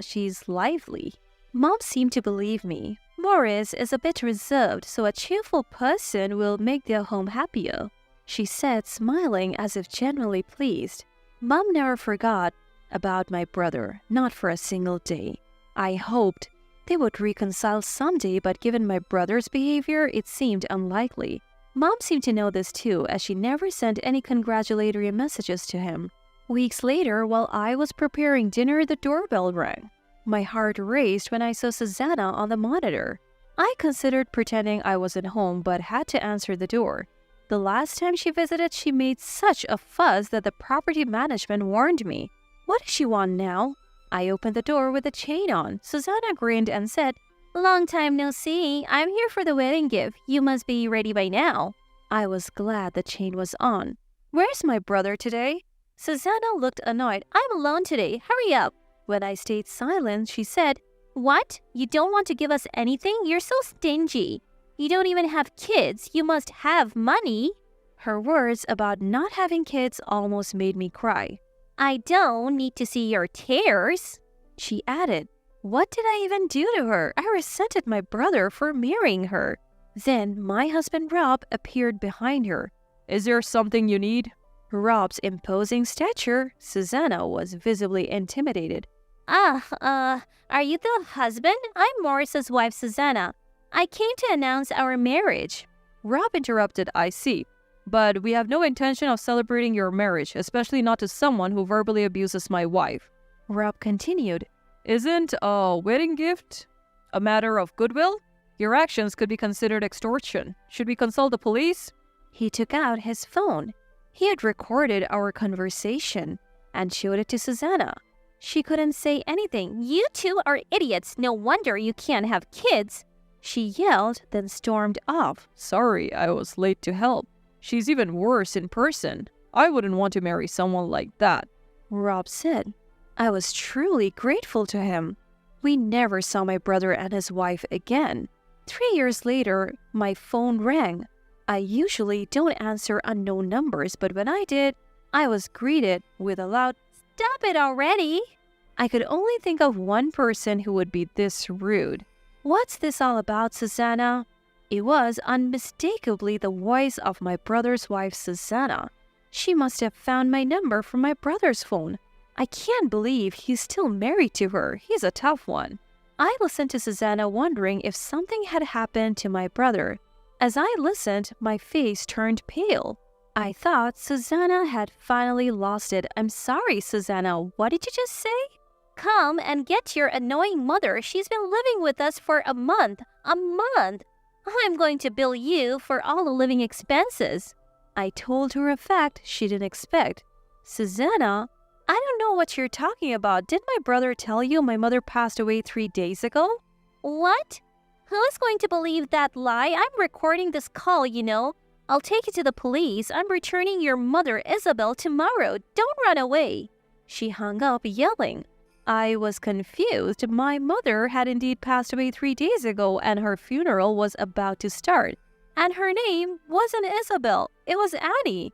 she's lively. Mom seemed to believe me. Morris is a bit reserved, so a cheerful person will make their home happier, she said, smiling as if genuinely pleased. Mom never forgot about my brother, not for a single day. I hoped they would reconcile someday, but given my brother's behavior, it seemed unlikely. Mom seemed to know this too, as she never sent any congratulatory messages to him. Weeks later, while I was preparing dinner, the doorbell rang. My heart raced when I saw Susanna on the monitor. I considered pretending I wasn't home, but had to answer the door. The last time she visited, she made such a fuss that the property management warned me. What does she want now? I opened the door with the chain on. Susanna grinned and said, "Long time no see. I'm here for the wedding gift. You must be ready by now." I was glad the chain was on. "Where's my brother today?" Susanna looked annoyed. "I'm alone today. Hurry up." When I stayed silent, she said, "What? You don't want to give us anything? You're so stingy. You don't even have kids. You must have money." Her words about not having kids almost made me cry. "I don't need to see your tears," she added. What did I even do to her? I resented my brother for marrying her. Then my husband Rob appeared behind her. Is there something you need? Rob's imposing stature, Susanna was visibly intimidated. Are you the husband? I'm Morris's wife, Susanna. I came to announce our marriage." Rob interrupted, I see. But we have no intention of celebrating your marriage, especially not to someone who verbally abuses my wife. Rob continued. Isn't a wedding gift a matter of goodwill? Your actions could be considered extortion. Should we consult the police? He took out his phone. He had recorded our conversation and showed it to Susanna. She couldn't say anything. "You two are idiots. No wonder you can't have kids," she yelled, then stormed off. Sorry, I was late to help. She's even worse in person. I wouldn't want to marry someone like that, Rob said. I was truly grateful to him. We never saw my brother and his wife again. 3 years later, my phone rang. I usually don't answer unknown numbers, but when I did, I was greeted with a loud, "Stop it already!" I could only think of one person who would be this rude. What's this all about, Susanna? It was unmistakably the voice of my brother's wife, Susanna. She must have found my number from my brother's phone. I can't believe he's still married to her. He's a tough one. I listened to Susanna, wondering if something had happened to my brother. As I listened, my face turned pale. I thought Susanna had finally lost it. I'm sorry, Susanna. What did you just say? "Come and get your annoying mother. She's been living with us for a month. A month! I'm going to bill you for all the living expenses." I told her a fact she didn't expect. Susanna, I don't know what you're talking about. Did my brother tell you my mother passed away 3 days ago? What? Who's going to believe that lie? I'm recording this call, you know. I'll take it to the police. I'm returning your mother, Isabel, tomorrow. Don't run away. She hung up, yelling. I was confused. My mother had indeed passed away 3 days ago, and her funeral was about to start. And her name wasn't Isabel. It was Annie.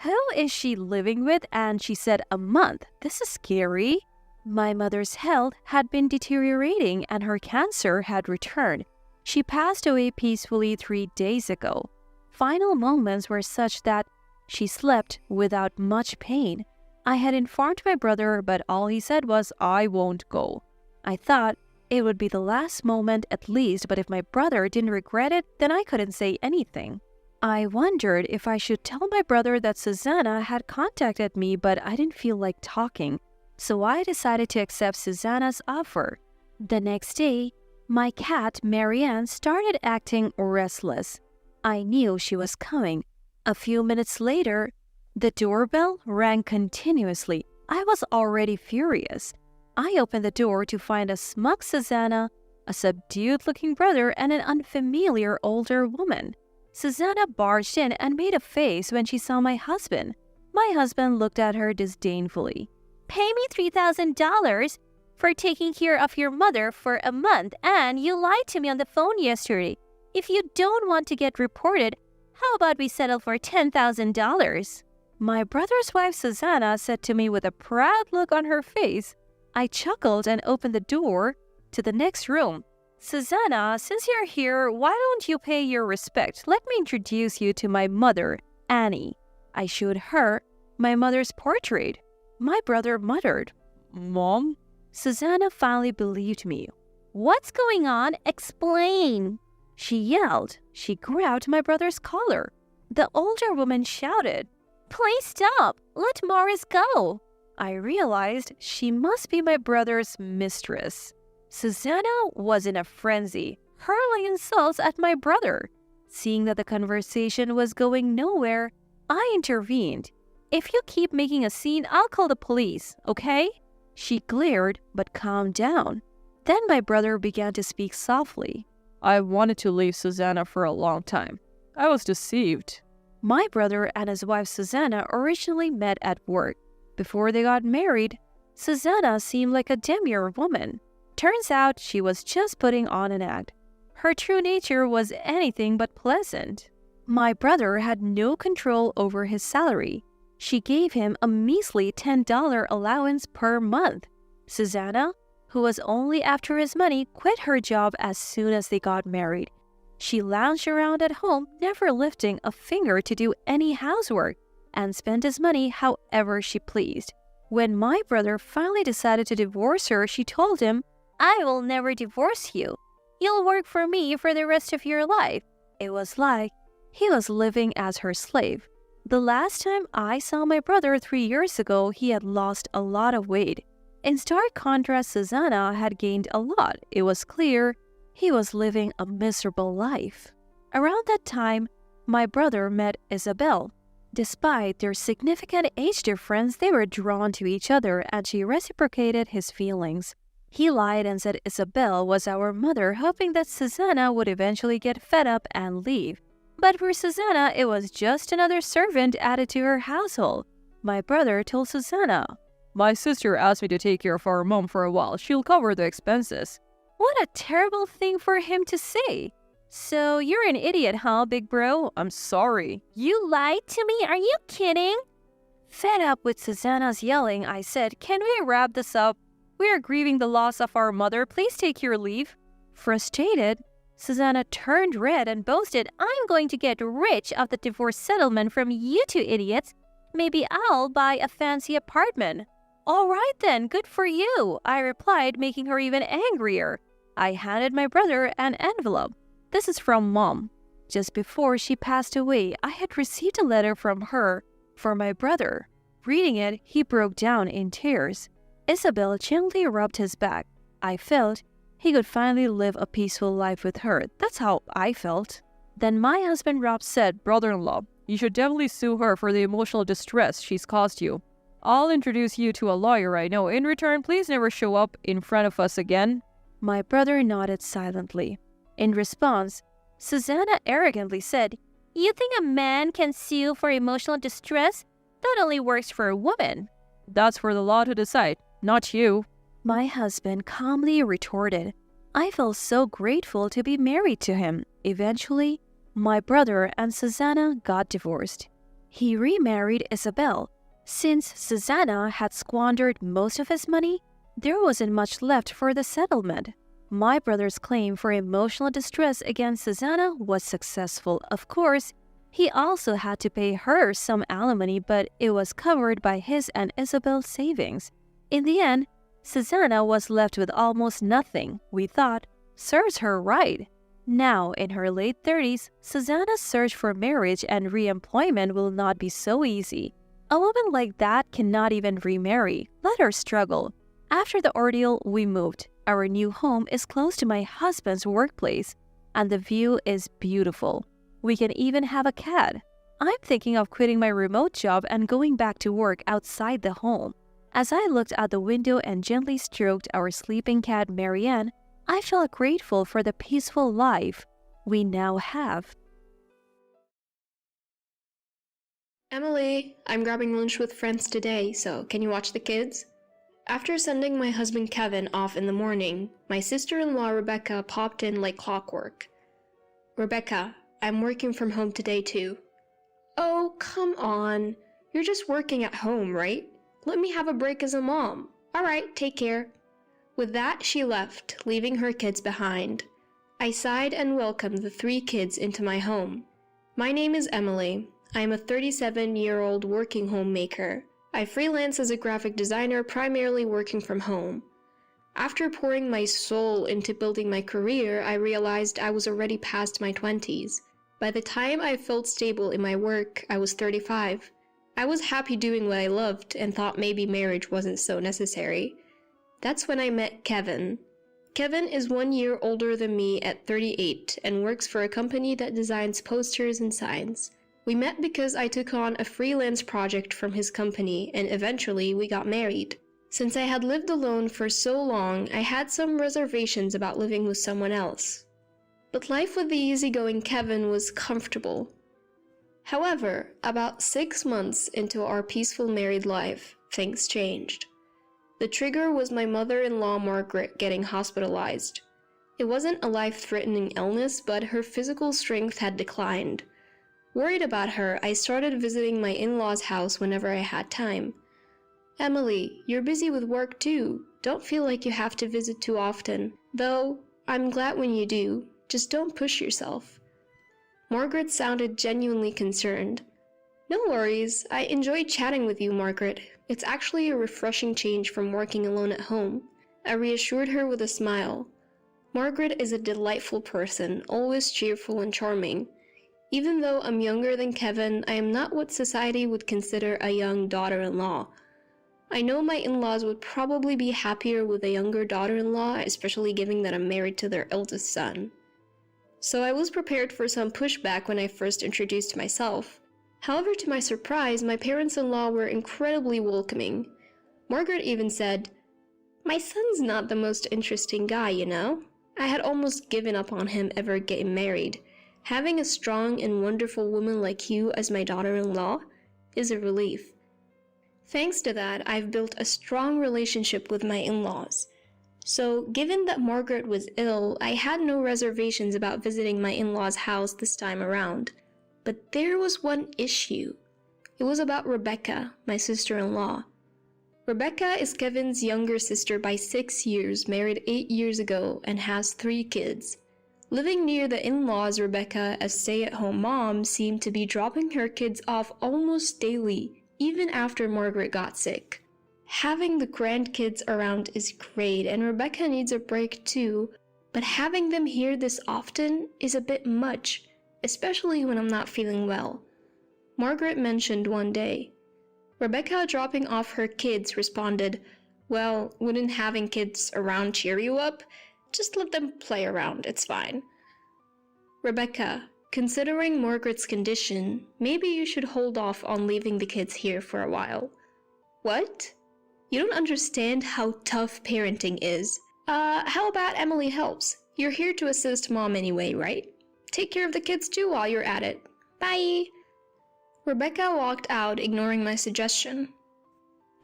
Who is she living with? And she said a month. This is scary. My mother's health had been deteriorating and her cancer had returned. She passed away peacefully 3 days ago. Final moments were such that she slept without much pain. I had informed my brother, but all he said was, "I won't go." I thought it would be the last moment at least, but if my brother didn't regret it, then I couldn't say anything. I wondered if I should tell my brother that Susanna had contacted me, but I didn't feel like talking. So I decided to accept Susanna's offer. The next day, my cat, Marianne, started acting restless. I knew she was coming. A few minutes later, the doorbell rang continuously. I was already furious. I opened the door to find a smug Susanna, a subdued-looking brother, and an unfamiliar older woman. Susanna barged in and made a face when she saw my husband. My husband looked at her disdainfully. Pay me $3,000 for taking care of your mother for a month, and you lied to me on the phone yesterday. If you don't want to get reported, how about we settle for $10,000? My brother's wife Susanna said to me with a proud look on her face. I chuckled and opened the door to the next room. "Susanna, since you're here, why don't you pay your respect? Let me introduce you to my mother, Annie." I showed her my mother's portrait. My brother muttered, "Mom?" Susanna finally believed me. What's going on? Explain. She yelled. She grabbed my brother's collar. The older woman shouted, Please stop. Let Morris go. I realized she must be my brother's mistress. Susanna was in a frenzy, hurling insults at my brother. Seeing that the conversation was going nowhere, I intervened. "If you keep making a scene, I'll call the police, okay?" She glared but calmed down. Then my brother began to speak softly. "I wanted to leave Susanna for a long time. I was deceived." My brother and his wife Susanna originally met at work. Before they got married, Susanna seemed like a demure woman. Turns out she was just putting on an act. Her true nature was anything but pleasant. My brother had no control over his salary. She gave him a measly $10 allowance per month. Susanna, who was only after his money, quit her job as soon as they got married. She lounged around at home, never lifting a finger to do any housework, and spent his money however she pleased. When my brother finally decided to divorce her, she told him, I will never divorce you. You'll work for me for the rest of your life. It was like he was living as her slave. The last time I saw my brother 3 years ago, he had lost a lot of weight. In stark contrast, Susanna had gained a lot. It was clear he was living a miserable life. Around that time, my brother met Isabel. Despite their significant age difference, they were drawn to each other and she reciprocated his feelings. He lied and said Isabel was our mother, hoping that Susanna would eventually get fed up and leave. But for Susanna, it was just another servant added to her household. My brother told Susanna, "My sister asked me to take care of our mom for a while. She'll cover the expenses." What a terrible thing for him to say. "So you're an idiot, huh, big bro? I'm sorry." You lied to me? Are you kidding? Fed up with Susanna's yelling, I said, "Can we wrap this up? We are grieving the loss of our mother. Please take your leave." Frustrated, Susanna turned red and boasted, I'm going to get rich off the divorce settlement from you two idiots. Maybe I'll buy a fancy apartment. "All right then, good for you," I replied, making her even angrier. I handed my brother an envelope. "This is from Mom. Just before she passed away, I had received a letter from her for my brother." Reading it, he broke down in tears. Isabel gently rubbed his back. I felt he could finally live a peaceful life with her. That's how I felt. Then my husband Rob said, "Brother-in-law, you should definitely sue her for the emotional distress she's caused you. I'll introduce you to a lawyer I know. In return, please never show up in front of us again." My brother nodded silently. In response, Susanna arrogantly said, You think a man can sue for emotional distress? That only works for a woman. That's for the law to decide, not you. My husband calmly retorted. I felt so grateful to be married to him. Eventually, my brother and Susanna got divorced. He remarried Isabel. Since Susanna had squandered most of his money, there wasn't much left for the settlement. My brother's claim for emotional distress against Susanna was successful, of course. He also had to pay her some alimony, but it was covered by his and Isabel's savings. In the end, Susanna was left with almost nothing. We thought, serves her right. Now, in her late 30s, Susanna's search for marriage and re-employment will not be so easy. A woman like that cannot even remarry. Let her struggle. After the ordeal, we moved. Our new home is close to my husband's workplace, and the view is beautiful. We can even have a cat. I'm thinking of quitting my remote job and going back to work outside the home. As I looked out the window and gently stroked our sleeping cat Marianne, I felt grateful for the peaceful life we now have. Emily, I'm grabbing lunch with friends today, so can you watch the kids? After sending my husband Kevin off in the morning, my sister-in-law Rebecca popped in like clockwork. Rebecca, I'm working from home today too. Oh, come on. You're just working at home, right? Let me have a break as a mom. All right, take care. With that, she left, leaving her kids behind. I sighed and welcomed the 3 kids into my home. My name is Emily. I am a 37-year-old working homemaker. I freelance as a graphic designer, primarily working from home. After pouring my soul into building my career, I realized I was already past my 20s. By the time I felt stable in my work, I was 35. I was happy doing what I loved and thought maybe marriage wasn't so necessary. That's when I met Kevin. Kevin is 1 year older than me at 38 and works for a company that designs posters and signs. We met because I took on a freelance project from his company, and eventually we got married. Since I had lived alone for so long, I had some reservations about living with someone else. But life with the easygoing Kevin was comfortable. However, about 6 months into our peaceful married life, things changed. The trigger was my mother-in-law Margaret getting hospitalized. It wasn't a life-threatening illness, but her physical strength had declined. Worried about her, I started visiting my in-laws' house whenever I had time. Emily, you're busy with work too. Don't feel like you have to visit too often. Though, I'm glad when you do. Just don't push yourself. Margaret sounded genuinely concerned. No worries. I enjoyed chatting with you, Margaret. It's actually a refreshing change from working alone at home. I reassured her with a smile. Margaret is a delightful person, always cheerful and charming. Even though I'm younger than Kevin, I am not what society would consider a young daughter-in-law. I know my in-laws would probably be happier with a younger daughter-in-law, especially given that I'm married to their eldest son. So I was prepared for some pushback when I first introduced myself. However, to my surprise, my parents-in-law were incredibly welcoming. Margaret even said, "My son's not the most interesting guy, you know. I had almost given up on him ever getting married. Having a strong and wonderful woman like you as my daughter-in-law is a relief." Thanks to that, I've built a strong relationship with my in-laws. So, given that Margaret was ill, I had no reservations about visiting my in-laws' house this time around. But there was one issue. It was about Rebecca, my sister-in-law. Rebecca is Kevin's younger sister by 6 years, married 8 years ago, and has 3 kids. Living near the in-laws, Rebecca, a stay-at-home mom, seemed to be dropping her kids off almost daily, even after Margaret got sick. Having the grandkids around is great, and Rebecca needs a break too, but having them here this often is a bit much, especially when I'm not feeling well. Margaret mentioned one day. Rebecca, dropping off her kids, responded, "Well, wouldn't having kids around cheer you up? Just let them play around, it's fine." Rebecca, considering Margaret's condition, maybe you should hold off on leaving the kids here for a while. What? You don't understand how tough parenting is. How about Emily helps? You're here to assist mom anyway, right? Take care of the kids too while you're at it. Bye! Rebecca walked out, ignoring my suggestion.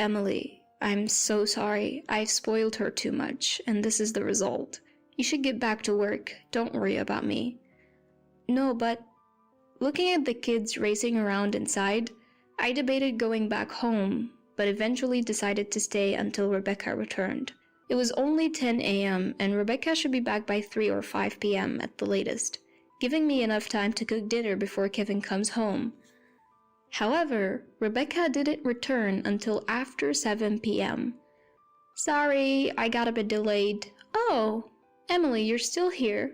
Emily, I'm so sorry. I've spoiled her too much, and this is the result. You should get back to work. Don't worry about me. No, but... Looking at the kids racing around inside, I debated going back home, but eventually decided to stay until Rebecca returned. It was only 10 a.m., and Rebecca should be back by 3 or 5 p.m. at the latest, giving me enough time to cook dinner before Kevin comes home. However, Rebecca didn't return until after 7 p.m. Sorry, I got a bit delayed. Oh, Emily, you're still here.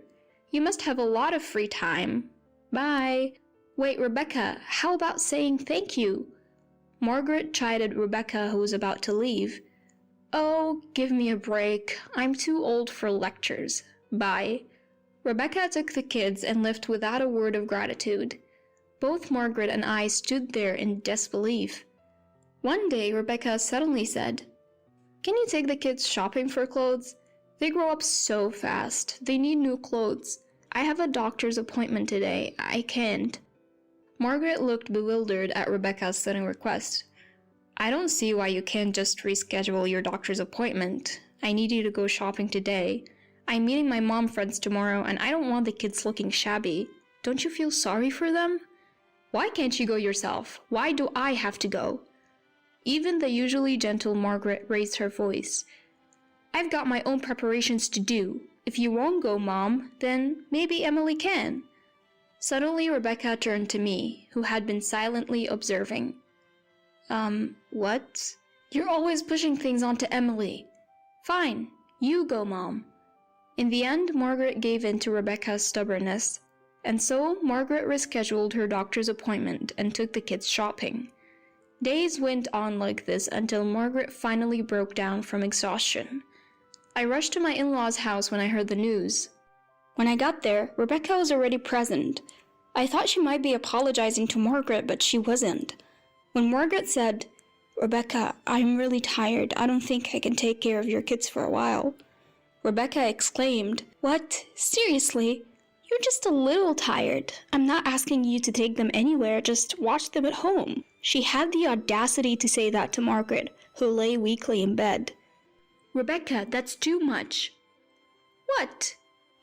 You must have a lot of free time. Bye. Wait, Rebecca, how about saying thank you? Margaret chided Rebecca, who was about to leave. Oh, give me a break. I'm too old for lectures. Bye. Rebecca took the kids and left without a word of gratitude. Both Margaret and I stood there in disbelief. One day, Rebecca suddenly said, "Can you take the kids shopping for clothes? They grow up so fast. They need new clothes. I have a doctor's appointment today. I can't." Margaret looked bewildered at Rebecca's sudden request. "I don't see why you can't just reschedule your doctor's appointment. I need you to go shopping today. I'm meeting my mom friends tomorrow, and I don't want the kids looking shabby. Don't you feel sorry for them? Why can't you go yourself? Why do I have to go?" Even the usually gentle Margaret raised her voice. "I've got my own preparations to do. If you won't go, Mom, then maybe Emily can." Suddenly, Rebecca turned to me, who had been silently observing. What? You're always pushing things onto Emily. Fine, you go, Mom. In the end, Margaret gave in to Rebecca's stubbornness, and so Margaret rescheduled her doctor's appointment and took the kids shopping. Days went on like this until Margaret finally broke down from exhaustion. I rushed to my in-laws' house when I heard the news. When I got there, Rebecca was already present. I thought she might be apologizing to Margaret, but she wasn't. When Margaret said, "Rebecca, I'm really tired. I don't think I can take care of your kids for a while," Rebecca exclaimed, "What? Seriously? You're just a little tired. I'm not asking you to take them anywhere, just watch them at home." She had the audacity to say that to Margaret, who lay weakly in bed. "Rebecca, that's too much." "What?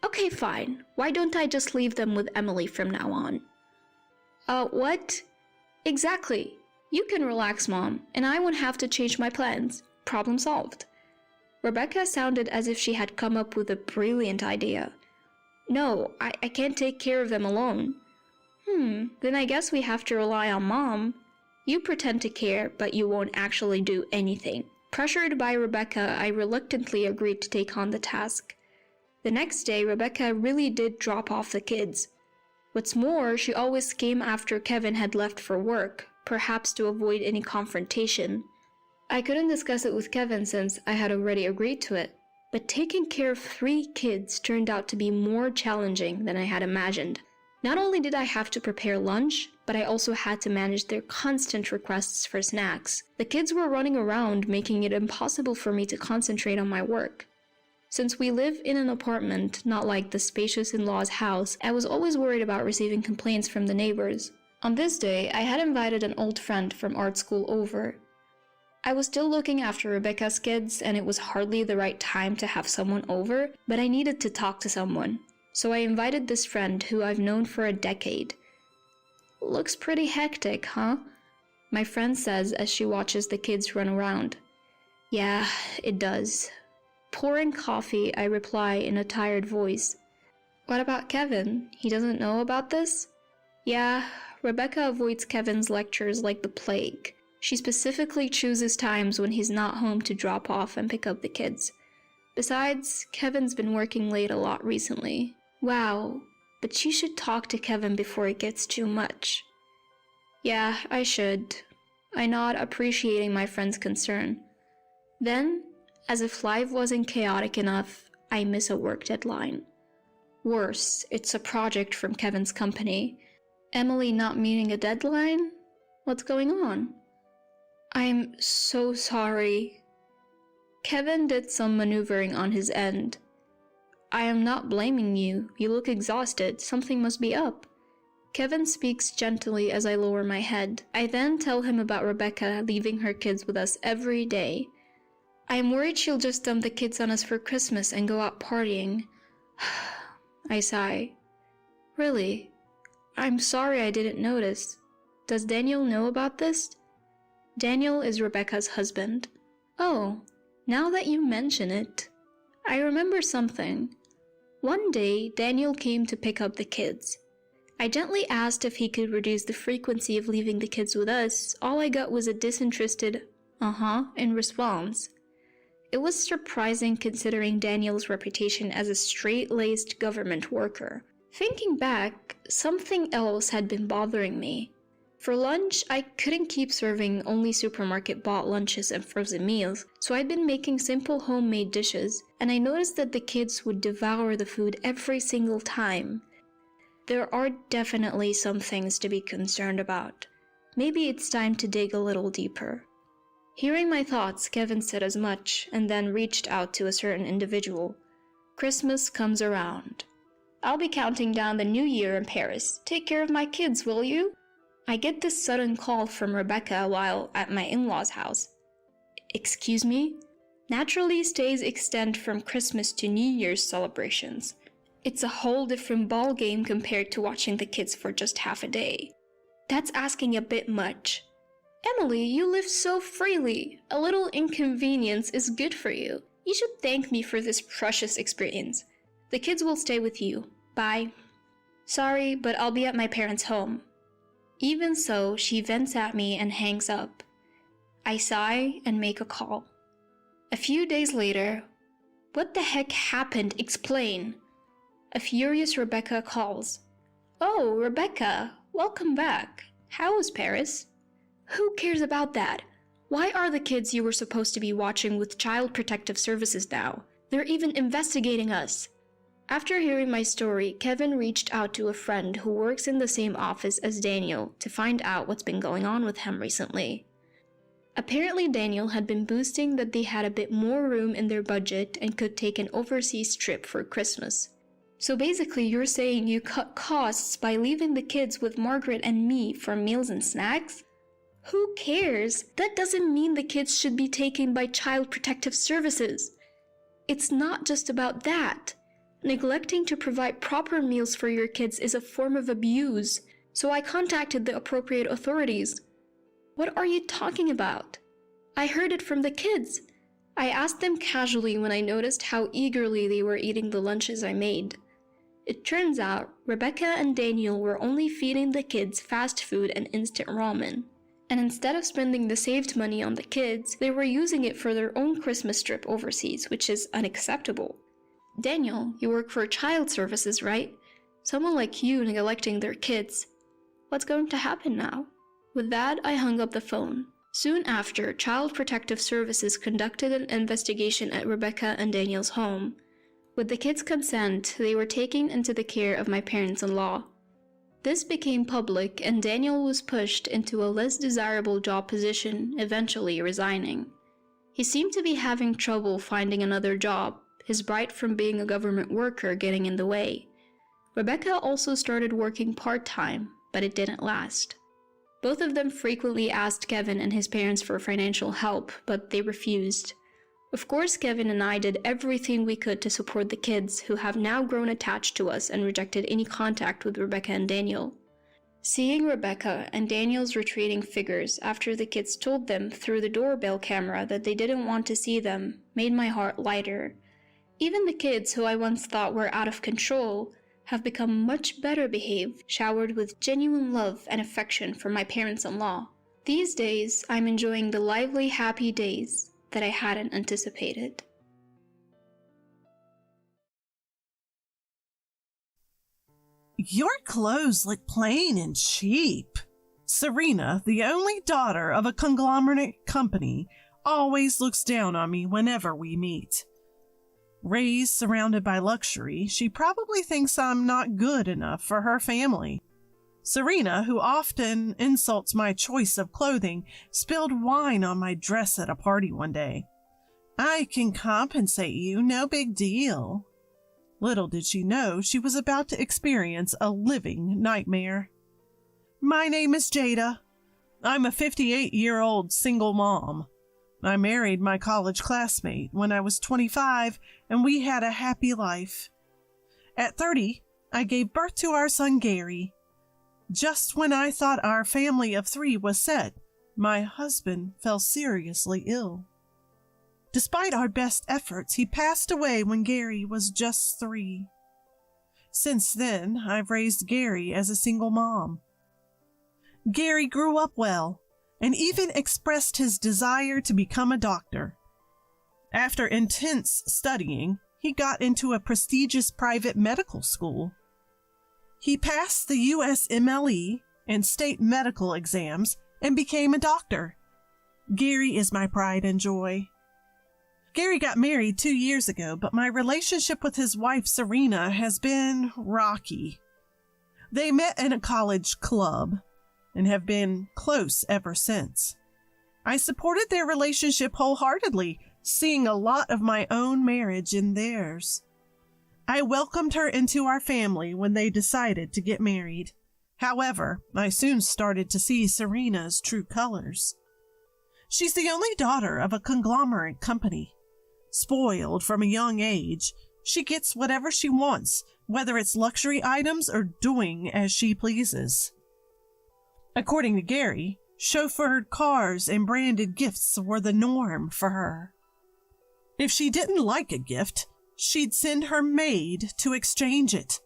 Okay, fine. Why don't I just leave them with Emily from now on?" What? Exactly. You can relax, Mom, and I won't have to change my plans. Problem solved. Rebecca sounded as if she had come up with a brilliant idea. "No, I can't take care of them alone." Then I guess we have to rely on Mom. You pretend to care, but you won't actually do anything. Pressured by Rebecca, I reluctantly agreed to take on the task. The next day, Rebecca really did drop off the kids. What's more, she always came after Kevin had left for work, perhaps to avoid any confrontation. I couldn't discuss it with Kevin since I had already agreed to it, but taking care of 3 kids turned out to be more challenging than I had imagined. Not only did I have to prepare lunch, but I also had to manage their constant requests for snacks. The kids were running around, making it impossible for me to concentrate on my work. Since we live in an apartment, not like the spacious in-laws' house, I was always worried about receiving complaints from the neighbors. On this day, I had invited an old friend from art school over. I was still looking after Rebecca's kids, and it was hardly the right time to have someone over, but I needed to talk to someone. So I invited this friend who I've known for a decade. "Looks pretty hectic, huh?" my friend says as she watches the kids run around. "Yeah, it does." Pouring coffee, I reply in a tired voice. "What about Kevin? He doesn't know about this?" "Yeah, Rebecca avoids Kevin's lectures like the plague. She specifically chooses times when he's not home to drop off and pick up the kids. Besides, Kevin's been working late a lot recently." Wow, but you should talk to Kevin before it gets too much. "Yeah, I should." I nod, appreciating my friend's concern. Then, as if life wasn't chaotic enough, I miss a work deadline. Worse, it's a project from Kevin's company. Emily not meeting a deadline? What's going on? "I'm so sorry." Kevin did some maneuvering on his end. "I am not blaming you. You look exhausted. Something must be up." Kevin speaks gently as I lower my head. I then tell him about Rebecca leaving her kids with us every day. "I'm worried she'll just dump the kids on us for Christmas and go out partying." I sigh. "Really? I'm sorry I didn't notice. Does Daniel know about this? Daniel is Rebecca's husband. Oh, now that you mention it, I remember something. One day, Daniel came to pick up the kids. I gently asked if he could reduce the frequency of leaving the kids with us. All I got was a disinterested, in response. It was surprising considering Daniel's reputation as a straight-laced government worker. Thinking back, something else had been bothering me. For lunch, I couldn't keep serving only supermarket-bought lunches and frozen meals, so I'd been making simple homemade dishes, and I noticed that the kids would devour the food every single time. There are definitely some things to be concerned about. Maybe it's time to dig a little deeper. Hearing my thoughts, Kevin said as much, and then reached out to a certain individual. Christmas comes around. I'll be counting down the new year in Paris. Take care of my kids, will you? I get this sudden call from Rebecca while at my in-laws' house. Excuse me? Naturally, stays extend from Christmas to New Year's celebrations. It's a whole different ballgame compared to watching the kids for just half a day. That's asking a bit much. Emily, you live so freely. A little inconvenience is good for you. You should thank me for this precious experience. The kids will stay with you. Bye. Sorry, but I'll be at my parents' home. Even so, she vents at me and hangs up. I sigh and make a call. A few days later, what the heck happened? Explain. A furious Rebecca calls. Oh, Rebecca, welcome back. How was Paris? Who cares about that? Why are the kids you were supposed to be watching with Child Protective Services now? They're even investigating us. After hearing my story, Kevin reached out to a friend who works in the same office as Daniel to find out what's been going on with him recently. Apparently, Daniel had been boasting that they had a bit more room in their budget and could take an overseas trip for Christmas. So basically, you're saying you cut costs by leaving the kids with Margaret and me for meals and snacks? Who cares? That doesn't mean the kids should be taken by Child Protective Services. It's not just about that. Neglecting to provide proper meals for your kids is a form of abuse, so I contacted the appropriate authorities. What are you talking about? I heard it from the kids. I asked them casually when I noticed how eagerly they were eating the lunches I made. It turns out Rebecca and Daniel were only feeding the kids fast food and instant ramen. And instead of spending the saved money on the kids, they were using it for their own Christmas trip overseas, which is unacceptable. Daniel, you work for child services, right? Someone like you neglecting their kids. What's going to happen now? With that, I hung up the phone. Soon after, Child Protective Services conducted an investigation at Rebecca and Daniel's home. With the kids' consent, they were taken into the care of my parents-in-law. This became public, and Daniel was pushed into a less desirable job position, eventually resigning. He seemed to be having trouble finding another job, his bright from being a government worker getting in the way. Rebecca also started working part-time, but it didn't last. Both of them frequently asked Kevin and his parents for financial help, but they refused. Of course, Kevin and I did everything we could to support the kids, who have now grown attached to us and rejected any contact with Rebecca and Daniel. Seeing Rebecca and Daniel's retreating figures after the kids told them through the doorbell camera that they didn't want to see them made my heart lighter. Even the kids who I once thought were out of control have become much better behaved, showered with genuine love and affection from my parents-in-law. These days, I'm enjoying the lively, happy days that I hadn't anticipated. Your clothes look plain and cheap. Serena, the only daughter of a conglomerate company, always looks down on me whenever we meet. Raised surrounded by luxury, she probably thinks I'm not good enough for her family. Serena, who often insults my choice of clothing, spilled wine on my dress at a party one day. I can compensate you, no big deal. Little did she know she was about to experience a living nightmare. My name is Jada. I'm a 58-year-old single mom. I married my college classmate when I was 25, and we had a happy life. At 30, I gave birth to our son Gary. Just when I thought our family of 3 was set, my husband fell seriously ill. Despite our best efforts, he passed away when Gary was just 3. Since then, I've raised Gary as a single mom. Gary grew up well and even expressed his desire to become a doctor. After intense studying, he got into a prestigious private medical school. He passed the USMLE and state medical exams and became a doctor. Gary is my pride and joy. Gary got married 2 years ago, but my relationship with his wife, Serena, has been rocky. They met in a college club and have been close ever since. I supported their relationship wholeheartedly, seeing a lot of my own marriage in theirs. I welcomed her into our family when they decided to get married. However, I soon started to see Serena's true colors. She's the only daughter of a conglomerate company. Spoiled from a young age, she gets whatever she wants, whether it's luxury items or doing as she pleases. According to Gary, chauffeured cars and branded gifts were the norm for her. If she didn't like a gift, she'd send her maid to exchange it.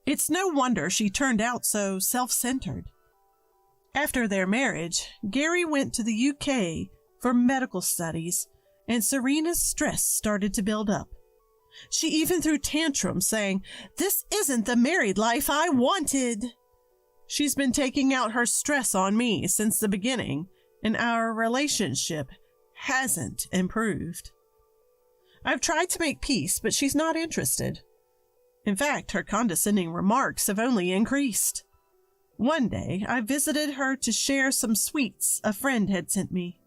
It's no wonder she turned out so self-centered. After their marriage, Gary went to the UK for medical studies, and Serena's stress started to build up. She even threw tantrums saying, "This isn't the married life I wanted." She's been taking out her stress on me since the beginning, and our relationship hasn't improved. I've tried to make peace, but she's not interested. In fact, her condescending remarks have only increased. One day, I visited her to share some sweets a friend had sent me.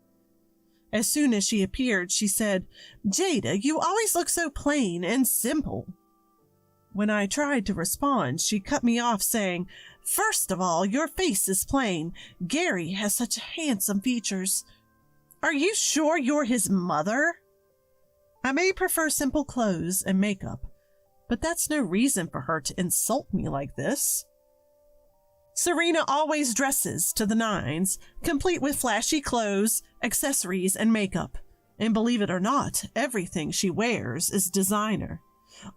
As soon as she appeared, she said, "Jada, you always look so plain and simple." When I tried to respond, she cut me off saying, "First of all, your face is plain. Gary has such handsome features. Are you sure you're his mother?" I may prefer simple clothes and makeup, but that's no reason for her to insult me like this. Serena always dresses to the nines, complete with flashy clothes, accessories, and makeup. And believe it or not, everything she wears is designer.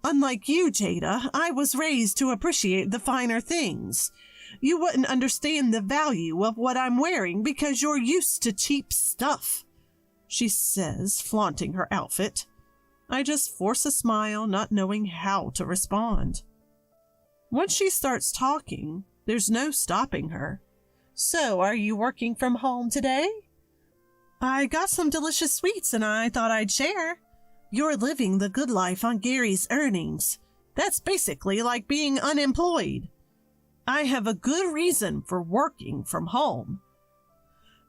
Unlike you, Jada, I was raised to appreciate the finer things. You wouldn't understand the value of what I'm wearing because you're used to cheap stuff, she says, flaunting her outfit. I just force a smile, not knowing how to respond. Once she starts talking, there's no stopping her. "So, are you working from home today?" "I got some delicious sweets and I thought I'd share. You're living the good life on Gary's earnings. That's basically like being unemployed. I have a good reason for working from home."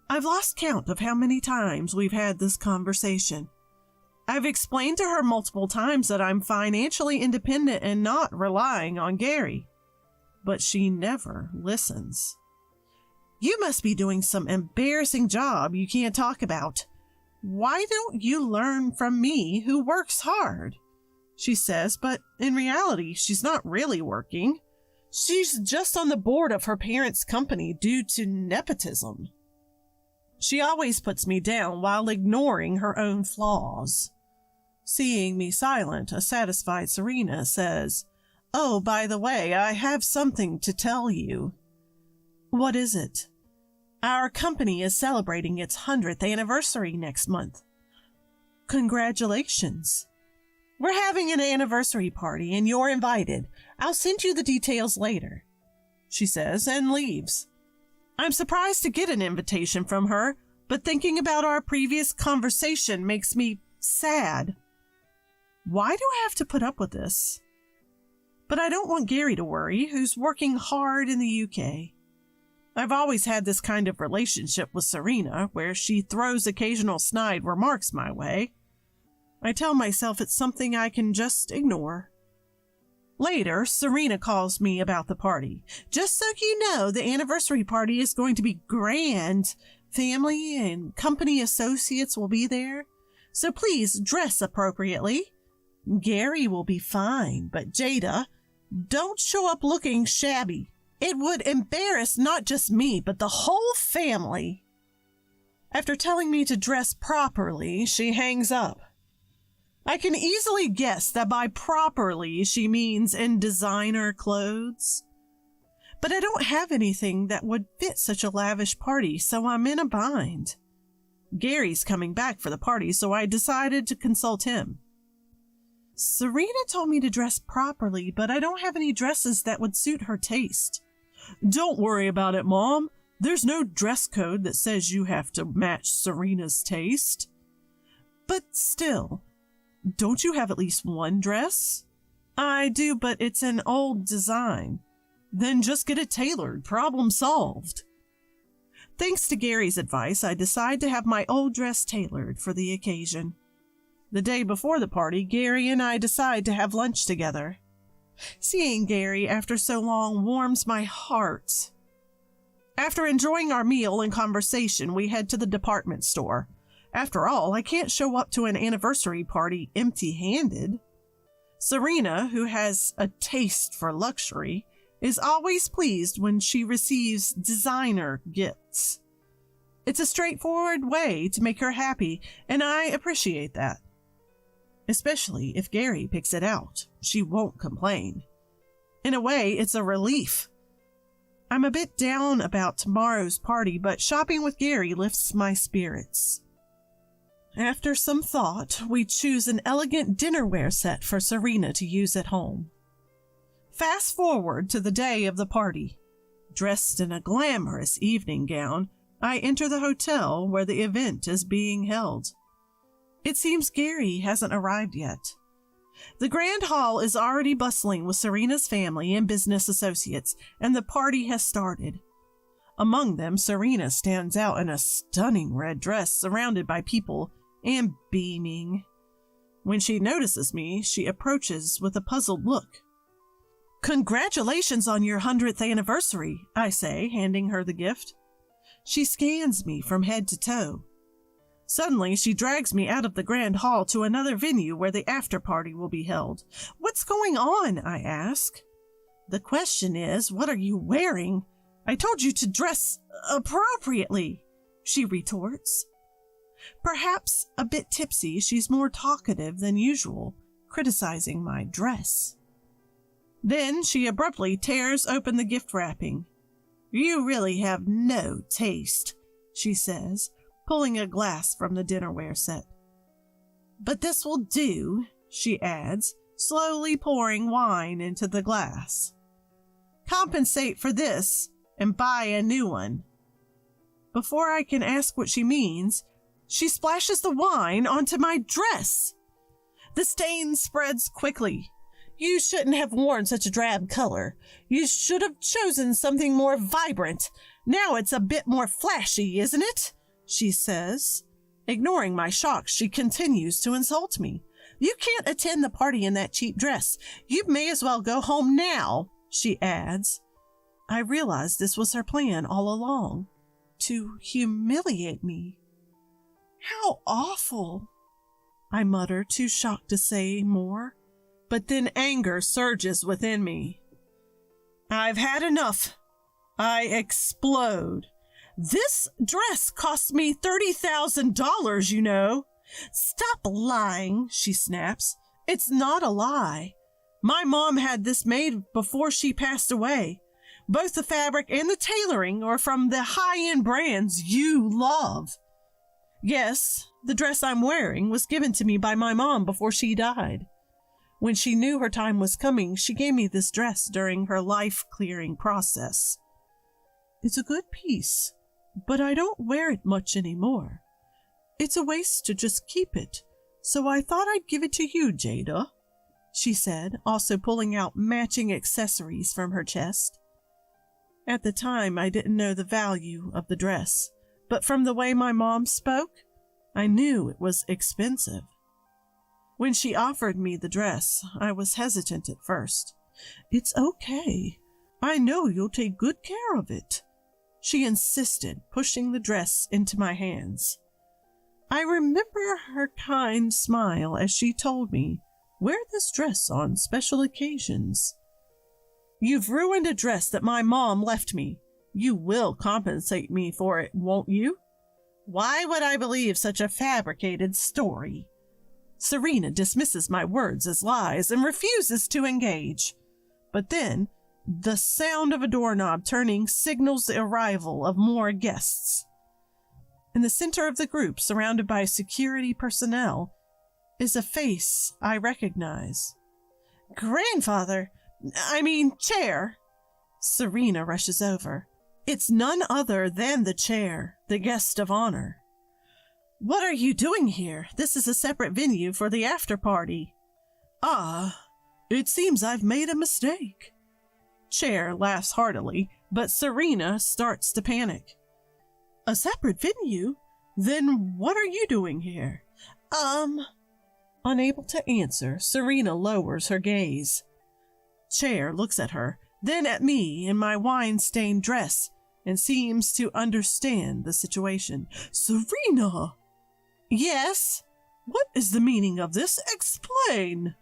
I've lost count of how many times we've had this conversation. I've explained to her multiple times that I'm financially independent and not relying on Gary. But she never listens. "You must be doing some embarrassing job you can't talk about. Why don't you learn from me who works hard?" she says, but in reality, she's not really working. She's just on the board of her parents' company due to nepotism. She always puts me down while ignoring her own flaws. Seeing me silent, a satisfied Serena says, "Oh, by the way, I have something to tell you." "What is it?" "Our company is celebrating its 100th anniversary next month." "Congratulations." "We're having an anniversary party and you're invited. I'll send you the details later," she says and leaves. I'm surprised to get an invitation from her, but thinking about our previous conversation makes me sad. Why do I have to put up with this? But I don't want Gary to worry, who's working hard in the UK. I've always had this kind of relationship with Serena, where she throws occasional snide remarks my way. I tell myself it's something I can just ignore. Later, Serena calls me about the party. "Just so you know, the anniversary party is going to be grand. Family and company associates will be there, so please dress appropriately. Gary will be fine, but Jada, don't show up looking shabby. It would embarrass not just me, but the whole family. After telling me to dress properly, she hangs up. I can easily guess that by properly she means in designer clothes. But I don't have anything that would fit such a lavish party, so I'm in a bind. Gary's coming back for the party, so I decided to consult him. Serena told me to dress properly, but I don't have any dresses that would suit her taste. Don't worry about it, Mom. There's no dress code that says you have to match Serena's taste. But still, don't you have at least one dress? I do, but it's an old design. Then just get it tailored. Problem solved. Thanks to Gary's advice, I decide to have my old dress tailored for the occasion. The day before the party, Gary and I decide to have lunch together. Seeing Gary after so long warms my heart. After enjoying our meal and conversation, we head to the department store. After all, I can't show up to an anniversary party empty-handed. Serena, who has a taste for luxury, is always pleased when she receives designer gifts. It's a straightforward way to make her happy, and I appreciate that. Especially if Gary picks it out. She won't complain. In a way, it's a relief. I'm a bit down about tomorrow's party, but shopping with Gary lifts my spirits. After some thought, we choose an elegant dinnerware set for Serena to use at home. Fast forward to the day of the party. Dressed in a glamorous evening gown, I enter the hotel where the event is being held. It seems Gary hasn't arrived yet. The grand hall is already bustling with Serena's family and business associates, and the party has started. Among them, Serena stands out in a stunning red dress surrounded by people and beaming. When she notices me, she approaches with a puzzled look. Congratulations on your 100th anniversary, I say, handing her the gift. She scans me from head to toe. Suddenly, she drags me out of the grand hall to another venue where the after-party will be held. What's going on? I ask. The question is, what are you wearing? I told you to dress appropriately, she retorts. Perhaps a bit tipsy, she's more talkative than usual, criticizing my dress. Then she abruptly tears open the gift wrapping. You really have no taste, she says, pulling a glass from the dinnerware set. But this will do, she adds, slowly pouring wine into the glass. Compensate for this and buy a new one. Before I can ask what she means, she splashes the wine onto my dress. The stain spreads quickly. You shouldn't have worn such a drab color. You should have chosen something more vibrant. Now it's a bit more flashy, isn't it? She says. Ignoring my shock, she continues to insult me. You can't attend the party in that cheap dress. You may as well go home now, she adds. I realize this was her plan all along, to humiliate me. How awful, I mutter, too shocked to say more. But then anger surges within me. I've had enough. I explode. This dress cost me $30,000, you know. Stop lying, she snaps. It's not a lie. My mom had this made before she passed away. Both the fabric and the tailoring are from the high-end brands you love. Yes, the dress I'm wearing was given to me by my mom before she died. When she knew her time was coming, she gave me this dress during her life-clearing process. It's a good piece, but I don't wear it much anymore. It's a waste to just keep it, so I thought I'd give it to you, Jada, she said, also pulling out matching accessories from her chest. At the time, I didn't know the value of the dress, but from the way my mom spoke, I knew it was expensive. When she offered me the dress, I was hesitant at first. It's okay. I know you'll take good care of it, she insisted, pushing the dress into my hands. I remember her kind smile as she told me, wear this dress on special occasions. You've ruined a dress that my mom left me. You will compensate me for it, won't you? Why would I believe such a fabricated story? Serena dismisses my words as lies and refuses to engage. But then, the sound of a doorknob turning signals the arrival of more guests. In the center of the group, surrounded by security personnel, is a face I recognize. Chair. Serena rushes over. It's none other than the chair, the guest of honor. What are you doing here? This is a separate venue for the after party. It seems I've made a mistake. Chair laughs heartily, but Serena starts to panic. A separate venue? Then what are you doing here? Unable to answer, Serena lowers her gaze. Chair looks at her, then at me in my wine-stained dress, and seems to understand the situation. Serena! Yes? What is the meaning of this? Explain!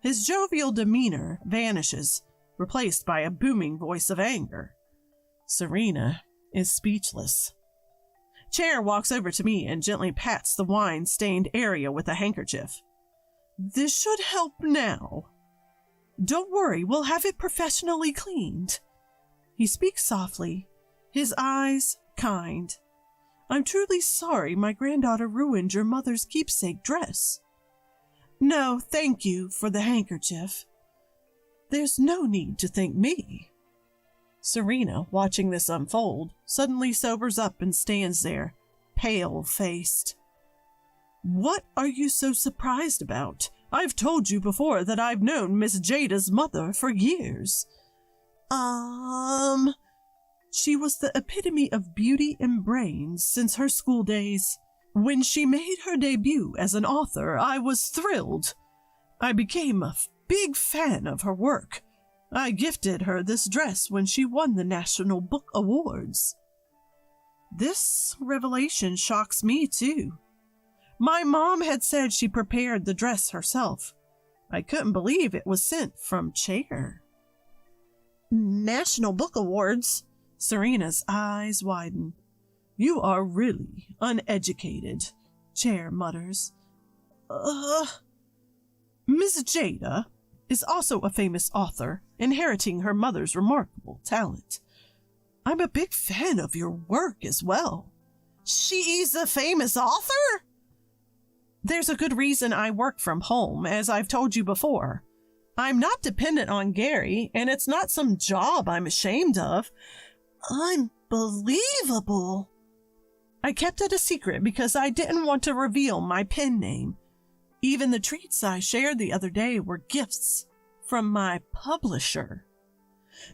His jovial demeanor vanishes, replaced by a booming voice of anger. Serena is speechless. Chair walks over to me and gently pats the wine-stained area with a handkerchief. This should help now. Don't worry, we'll have it professionally cleaned. He speaks softly, his eyes kind. I'm truly sorry my granddaughter ruined your mother's keepsake dress. No, thank you for the handkerchief. There's no need to thank me. Serena, watching this unfold, suddenly sobers up and stands there, pale-faced. What are you so surprised about? I've told you before that I've known Miss Jada's mother for years. She was the epitome of beauty and brains since her school days. When she made her debut as an author, I was thrilled. I became a big fan of her work. I gifted her this dress when she won the National Book Awards. This revelation shocks me, too. My mom had said she prepared the dress herself. I couldn't believe it was sent from Chair. National Book Awards? Serena's eyes widen. You are really uneducated, Chair mutters. Miss Jada is also a famous author, inheriting her mother's remarkable talent. I'm a big fan of your work as well. She's a famous author? There's a good reason I work from home, as I've told you before. I'm not dependent on Gary, and it's not some job I'm ashamed of. Unbelievable. I kept it a secret because I didn't want to reveal my pen name. Even the treats I shared the other day were gifts from my publisher.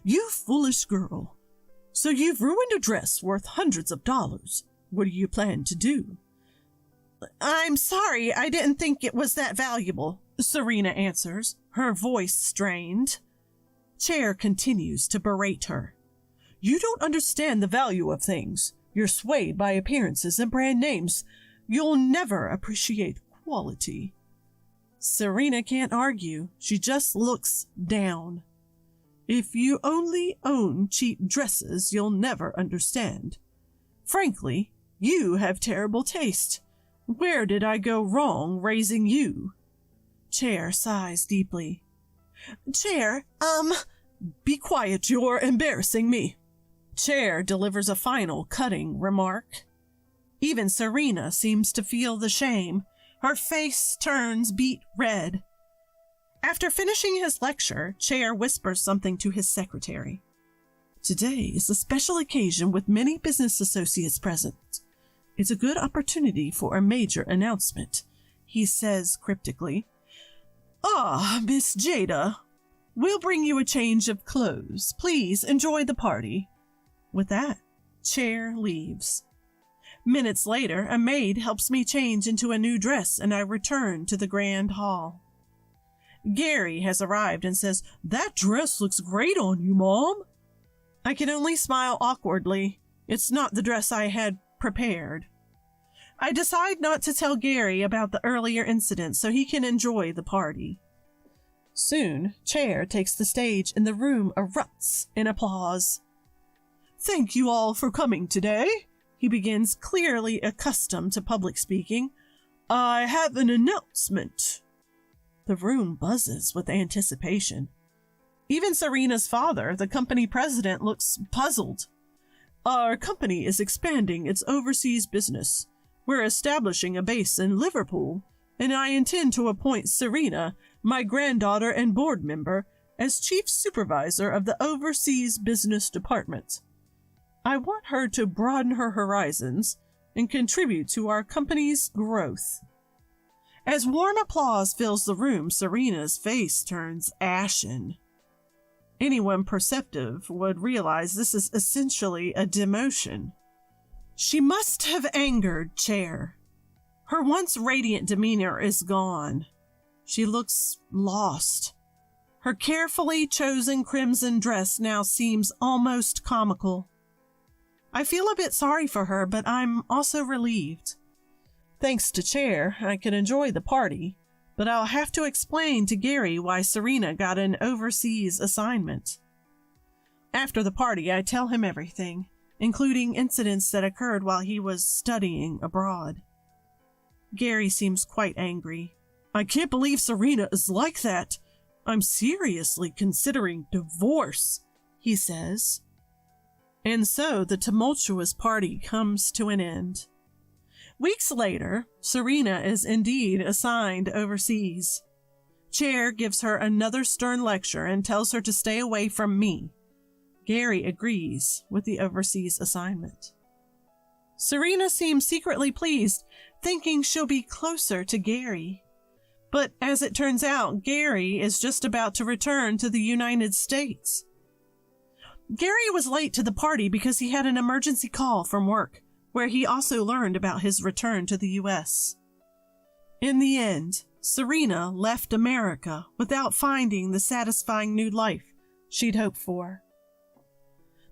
You foolish girl. So you've ruined a dress worth hundreds of dollars. What do you plan to do? I'm sorry, I didn't think it was that valuable, Serena answers, her voice strained. Chair continues to berate her. You don't understand the value of things. You're swayed by appearances and brand names. You'll never appreciate quality. Serena can't argue. She just looks down. If you only own cheap dresses, you'll never understand. Frankly, you have terrible taste. Where did I go wrong raising you? Chair sighs deeply. Chair, be quiet, you're embarrassing me. Chair delivers a final cutting remark. Even Serena seems to feel the shame. Her face turns beet red. After finishing his lecture, Chair whispers something to his secretary. Today is a special occasion with many business associates present. It's a good opportunity for a major announcement, he says cryptically. Miss Jada, we'll bring you a change of clothes. Please enjoy the party. With that, Chair leaves. Minutes later, a maid helps me change into a new dress and I return to the grand hall. Gary has arrived and says, That dress looks great on you, Mom. I can only smile awkwardly. It's not the dress I had prepared. I decide not to tell Gary about the earlier incident so he can enjoy the party. Soon, Chair takes the stage and the room erupts in applause. "Thank you all for coming today," he begins, clearly accustomed to public speaking. "I have an announcement." The room buzzes with anticipation. Even Serena's father, the company president, looks puzzled. "Our company is expanding its overseas business. We're establishing a base in Liverpool, and I intend to appoint Serena, my granddaughter and board member, as chief supervisor of the overseas business department. I want her to broaden her horizons and contribute to our company's growth." As warm applause fills the room, Serena's face turns ashen. Anyone perceptive would realize this is essentially a demotion. She must have angered Chair. Her once radiant demeanor is gone. She looks lost. Her carefully chosen crimson dress now seems almost comical. I feel a bit sorry for her, but I'm also relieved. Thanks to Chair, I can enjoy the party, but I'll have to explain to Gary why Serena got an overseas assignment. After the party, I tell him everything, including incidents that occurred while he was studying abroad. Gary seems quite angry. "I can't believe Serena is like that. I'm seriously considering divorce," he says. And so the tumultuous party comes to an end. Weeks later, Serena is indeed assigned overseas. Chair gives her another stern lecture and tells her to stay away from me. Gary agrees with the overseas assignment. Serena seems secretly pleased, thinking she'll be closer to Gary. But as it turns out, Gary is just about to return to the United States. Gary was late to the party because he had an emergency call from work, where he also learned about his return to the U.S. In the end, Serena left America without finding the satisfying new life she'd hoped for.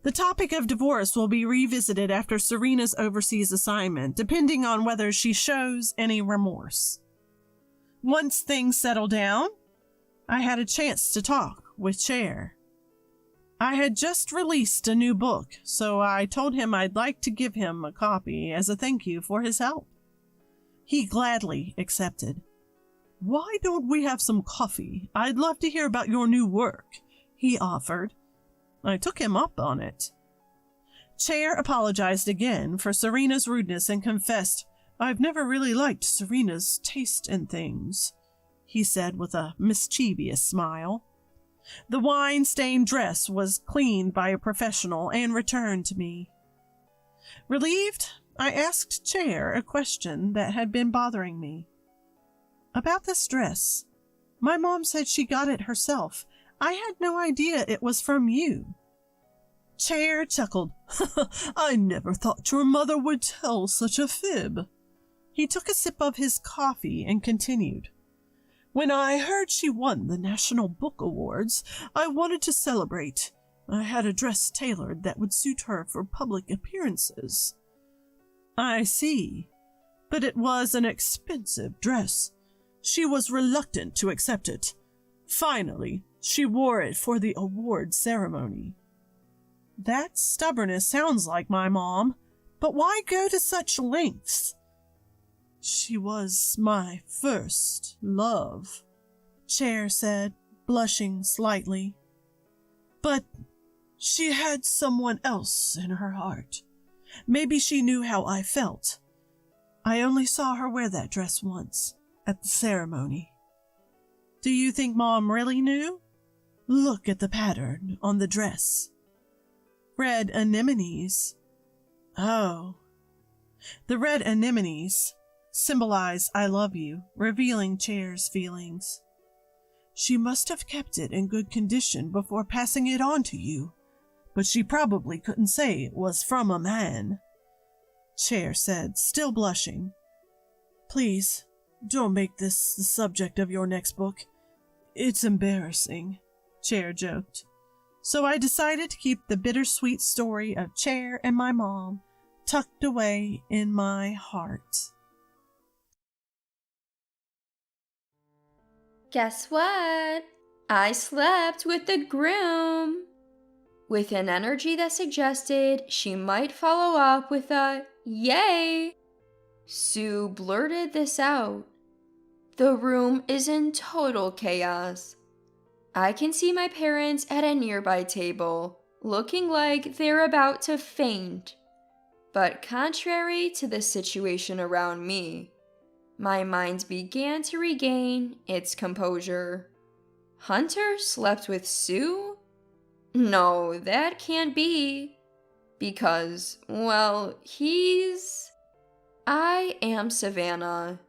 The topic of divorce will be revisited after Serena's overseas assignment, depending on whether she shows any remorse. Once things settled down, I had a chance to talk with Chair. I had just released a new book, so I told him I'd like to give him a copy as a thank you for his help. He gladly accepted. "Why don't we have some coffee? I'd love to hear about your new work," he offered. I took him up on it. Chair apologized again for Serena's rudeness and confessed, "I've never really liked Serena's taste in things," he said with a mischievous smile. The wine-stained dress was cleaned by a professional and returned to me. Relieved, I asked Chair a question that had been bothering me. "About this dress. My mom said she got it herself. I had no idea it was from you." Chair chuckled. "I never thought your mother would tell such a fib." He took a sip of his coffee and continued. "When I heard she won the National Book Awards, I wanted to celebrate. I had a dress tailored that would suit her for public appearances." "I see. But it was an expensive dress. She was reluctant to accept it. Finally, she wore it for the award ceremony." That stubbornness sounds like my mom, but why go to such lengths? "She was my first love," Chair said, blushing slightly. "But she had someone else in her heart. Maybe she knew how I felt. I only saw her wear that dress once, at the ceremony." "Do you think Mom really knew?" "Look at the pattern on the dress." "Red anemones." "Oh." The red anemones symbolize "I love you," revealing Chair's feelings. "She must have kept it in good condition before passing it on to you, but she probably couldn't say it was from a man," Chair said, still blushing. "Please, don't make this the subject of your next book. It's embarrassing," Chair joked. So I decided to keep the bittersweet story of Chair and my mom tucked away in my heart. Guess what? I slept with the groom. With an energy that suggested she might follow up with a yay, Sue blurted this out. The room is in total chaos. I can see my parents at a nearby table, looking like they're about to faint. But contrary to the situation around me, my mind began to regain its composure. Hunter slept with Sue? No, that can't be. Because, well, I am Savannah,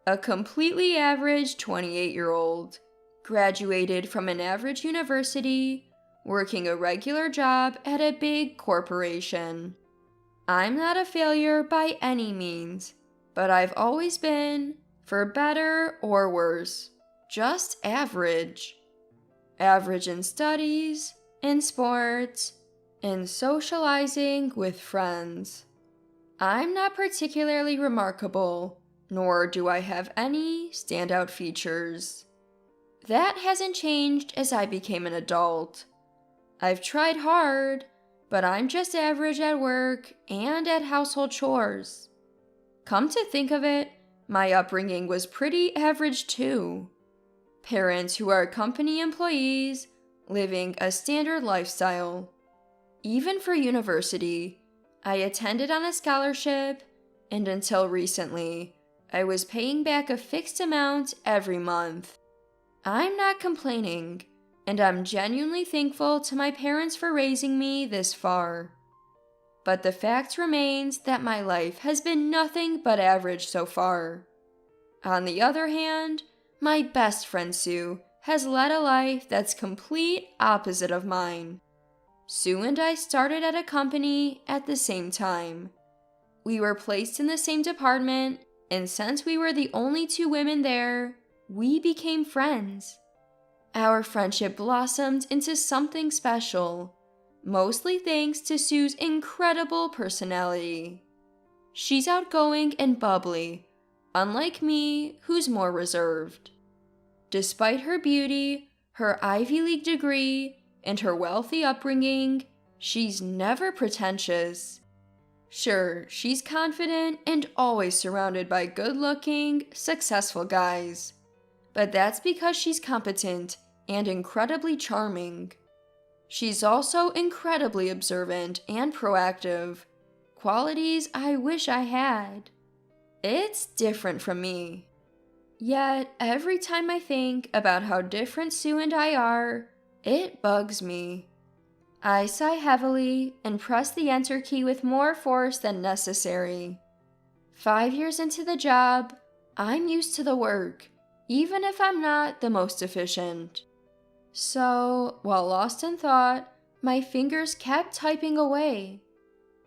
a completely average 28-year-old, graduated from an average university, working a regular job at a big corporation. I'm not a failure by any means, but I've always been, for better or worse, just average. Average in studies, in sports, in socializing with friends. I'm not particularly remarkable, nor do I have any standout features. That hasn't changed as I became an adult. I've tried hard, but I'm just average at work and at household chores. Come to think of it, my upbringing was pretty average too. Parents who are company employees, living a standard lifestyle. Even for university, I attended on a scholarship, and until recently, I was paying back a fixed amount every month. I'm not complaining, and I'm genuinely thankful to my parents for raising me this far. But the fact remains that my life has been nothing but average so far. On the other hand, my best friend Sue has led a life that's complete opposite of mine. Sue and I started at a company at the same time. We were placed in the same department, and since we were the only two women there, we became friends. Our friendship blossomed into something special, mostly thanks to Sue's incredible personality. She's outgoing and bubbly, unlike me, who's more reserved. Despite her beauty, her Ivy League degree, and her wealthy upbringing, she's never pretentious. Sure, she's confident and always surrounded by good-looking, successful guys. But that's because she's competent and incredibly charming. She's also incredibly observant and proactive, qualities I wish I had. It's different from me. Yet, every time I think about how different Sue and I are, it bugs me. I sigh heavily and press the enter key with more force than necessary. 5 years into the job, I'm used to the work, even if I'm not the most efficient. So, while lost in thought, my fingers kept typing away.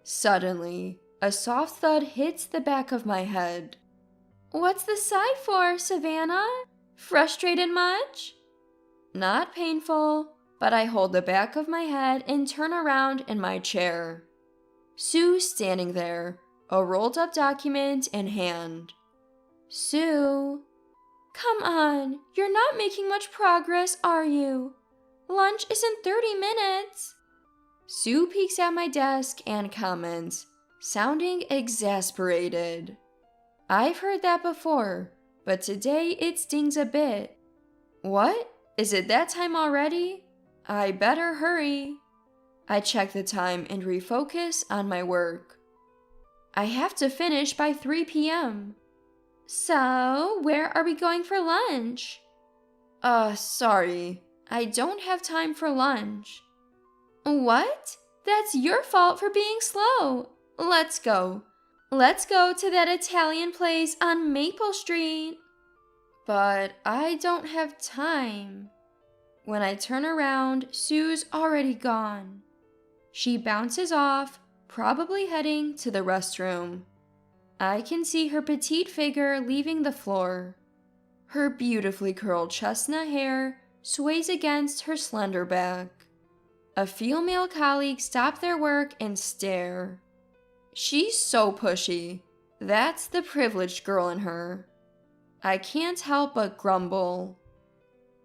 Suddenly, a soft thud hits the back of my head. What's the sigh for, Savannah? Frustrated much? Not painful, but I hold the back of my head and turn around in my chair. Sue's standing there, a rolled up document in hand. Sue, come on, you're not making much progress, are you? Lunch is in 30 minutes. Sue peeks at my desk and comments, sounding exasperated. I've heard that before, but today it stings a bit. What? Is it that time already? I better hurry. I check the time and refocus on my work. I have to finish by 3 p.m. So, where are we going for lunch? Sorry. I don't have time for lunch. What? That's your fault for being slow. Let's go. Let's go to that Italian place on Maple Street. But I don't have time. When I turn around, Sue's already gone. She bounces off, probably heading to the restroom. I can see her petite figure leaving the floor. Her beautifully curled chestnut hair sways against her slender back. A female colleague stop their work and stare. She's so pushy. That's the privileged girl in her. I can't help but grumble.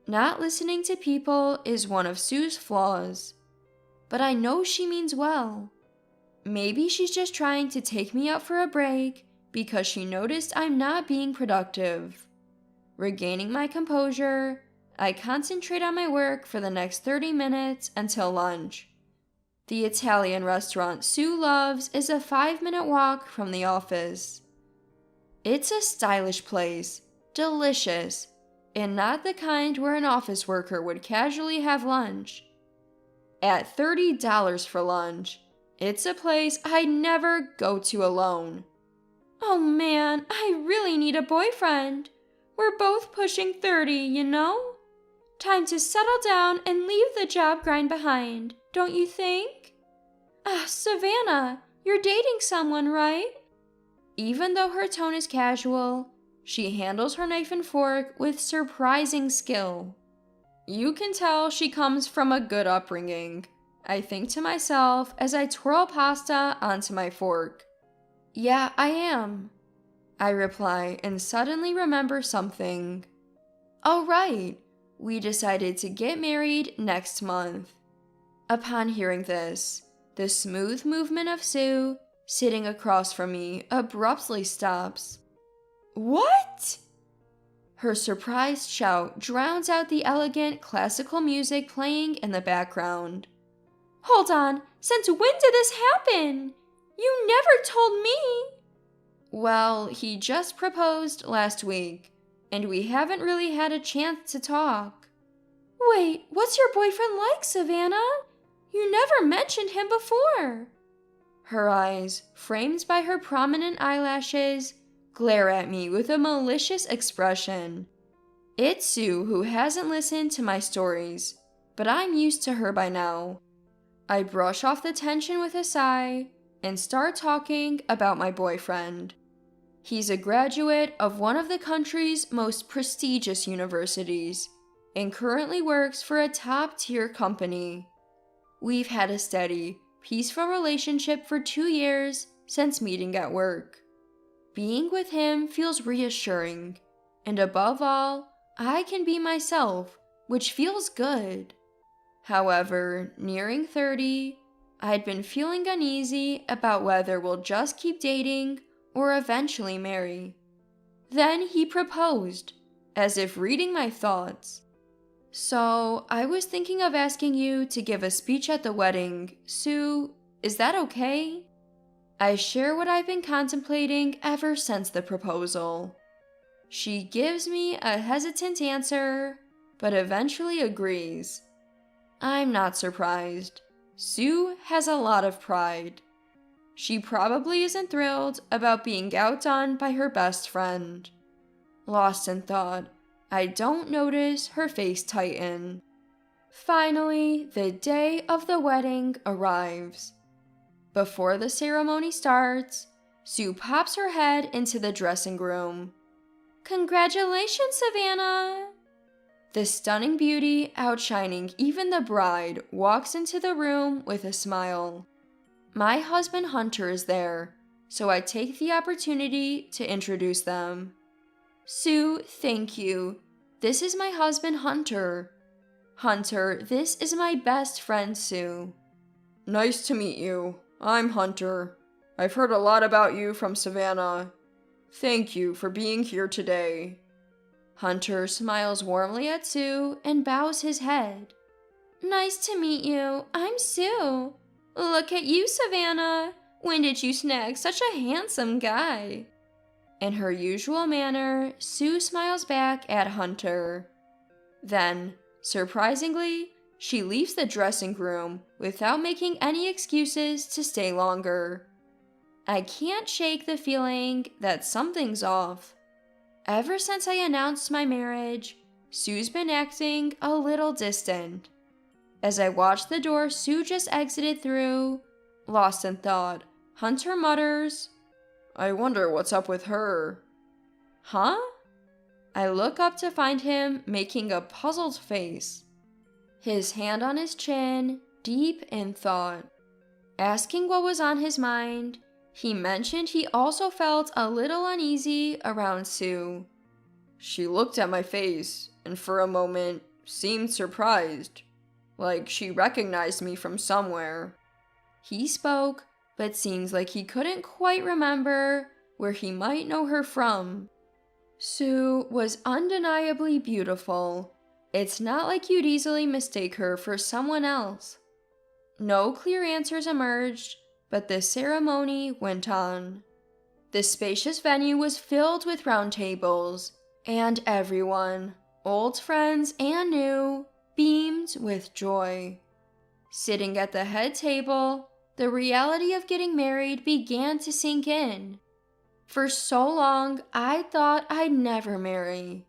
Not listening to people is one of Sue's flaws. But I know she means well. Maybe she's just trying to take me out for a break because she noticed I'm not being productive. Regaining my composure, I concentrate on my work for the next 30 minutes until lunch. The Italian restaurant Sue loves is a 5-minute walk from the office. It's a stylish place, delicious, and not the kind where an office worker would casually have lunch. At $30 for lunch, it's a place I'd never go to alone. Oh man, I really need a boyfriend. We're both pushing 30, you know? Time to settle down and leave the job grind behind, don't you think? Savannah, you're dating someone, right? Even though her tone is casual, she handles her knife and fork with surprising skill. You can tell she comes from a good upbringing, I think to myself as I twirl pasta onto my fork. Yeah, I am, I reply and suddenly remember something. Oh right, we decided to get married next month. Upon hearing this, the smooth movement of Sue, sitting across from me, abruptly stops. What? Her surprised shout drowns out the elegant classical music playing in the background. Hold on, since when did this happen? You never told me! Well, he just proposed last week, and we haven't really had a chance to talk. Wait, what's your boyfriend like, Savannah? You never mentioned him before. Her eyes, framed by her prominent eyelashes, glare at me with a malicious expression. It's Sue who hasn't listened to my stories, but I'm used to her by now. I brush off the tension with a sigh and start talking about my boyfriend. He's a graduate of one of the country's most prestigious universities and currently works for a top-tier company. We've had a steady, peaceful relationship for 2 years since meeting at work. Being with him feels reassuring, and above all, I can be myself, which feels good. However, nearing 30, I'd been feeling uneasy about whether we'll just keep dating or eventually marry. Then he proposed, as if reading my thoughts. So, I was thinking of asking you to give a speech at the wedding. Sue, is that okay? I share what I've been contemplating ever since the proposal. She gives me a hesitant answer, but eventually agrees. I'm not surprised. Sue has a lot of pride. She probably isn't thrilled about being outdone by her best friend. Lost in thought, I don't notice her face tighten. Finally, the day of the wedding arrives. Before the ceremony starts, Sue pops her head into the dressing room. Congratulations, Savannah! The stunning beauty, outshining even the bride, walks into the room with a smile. My husband Hunter is there, so I take the opportunity to introduce them. Sue, thank you. This is my husband Hunter. Hunter, this is my best friend Sue. Nice to meet you. I'm Hunter. I've heard a lot about you from Savannah. Thank you for being here today. Hunter smiles warmly at Sue and bows his head. Nice to meet you. I'm Sue. Look at you, Savannah. When did you snag such a handsome guy? In her usual manner, Sue smiles back at Hunter. Then, surprisingly, she leaves the dressing room without making any excuses to stay longer. I can't shake the feeling that something's off. Ever since I announced my marriage, Sue's been acting a little distant. As I watch the door Sue just exited through, lost in thought, Hunter mutters, I wonder what's up with her. Huh? I look up to find him making a puzzled face. His hand on his chin, deep in thought. Asking what was on his mind, he mentioned he also felt a little uneasy around Sue. She looked at my face and for a moment seemed surprised, like she recognized me from somewhere. He spoke, but seems like he couldn't quite remember where he might know her from. Sue was undeniably beautiful. It's not like you'd easily mistake her for someone else. No clear answers emerged, but the ceremony went on. The spacious venue was filled with round tables, and everyone, old friends and new, beamed with joy. Sitting at the head table, the reality of getting married began to sink in. For so long, I thought I'd never marry.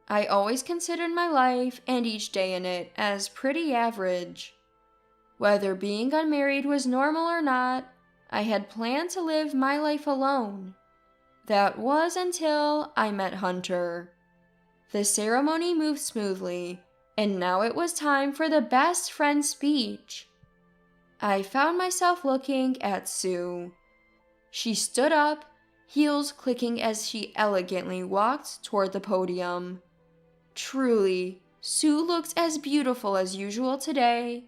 I always considered my life and each day in it as pretty average. Whether being unmarried was normal or not, I had planned to live my life alone. That was until I met Hunter. The ceremony moved smoothly, and now it was time for the best friend speech. I found myself looking at Sue. She stood up, heels clicking as she elegantly walked toward the podium. Truly, Sue looked as beautiful as usual today,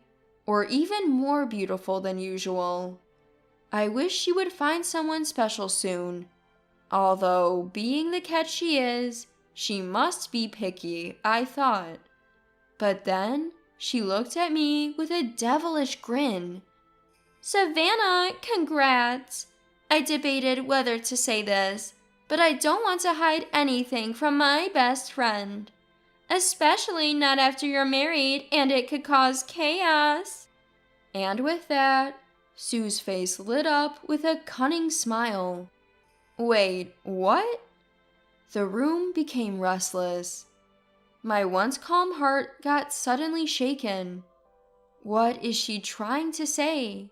or even more beautiful than usual. I wish she would find someone special soon. Although, being the catch she is, she must be picky, I thought. But then, she looked at me with a devilish grin. "Savannah, congrats! I debated whether to say this, but I don't want to hide anything from my best friend. Especially not after you're married and it could cause chaos." And with that, Sue's face lit up with a cunning smile. Wait, what? The room became restless. My once calm heart got suddenly shaken. What is she trying to say?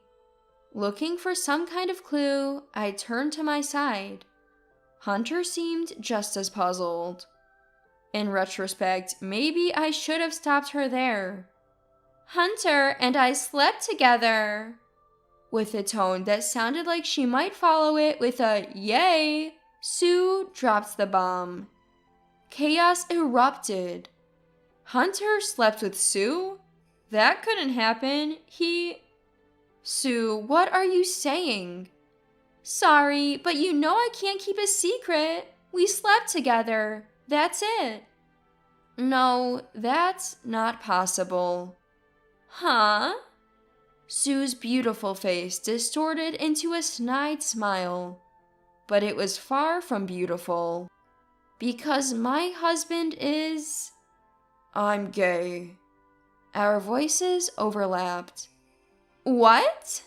Looking for some kind of clue, I turned to my side. Hunter seemed just as puzzled. In retrospect, maybe I should have stopped her there. "Hunter and I slept together." With a tone that sounded like she might follow it with a "yay," Sue dropped the bomb. Chaos erupted. Hunter slept with Sue? That couldn't happen. Sue, what are you saying? "Sorry, but you know I can't keep a secret. We slept together. That's it." "No, that's not possible." "Huh?" Sue's beautiful face distorted into a snide smile. But it was far from beautiful. "Because my husband is..." "I'm gay." Our voices overlapped. "What?"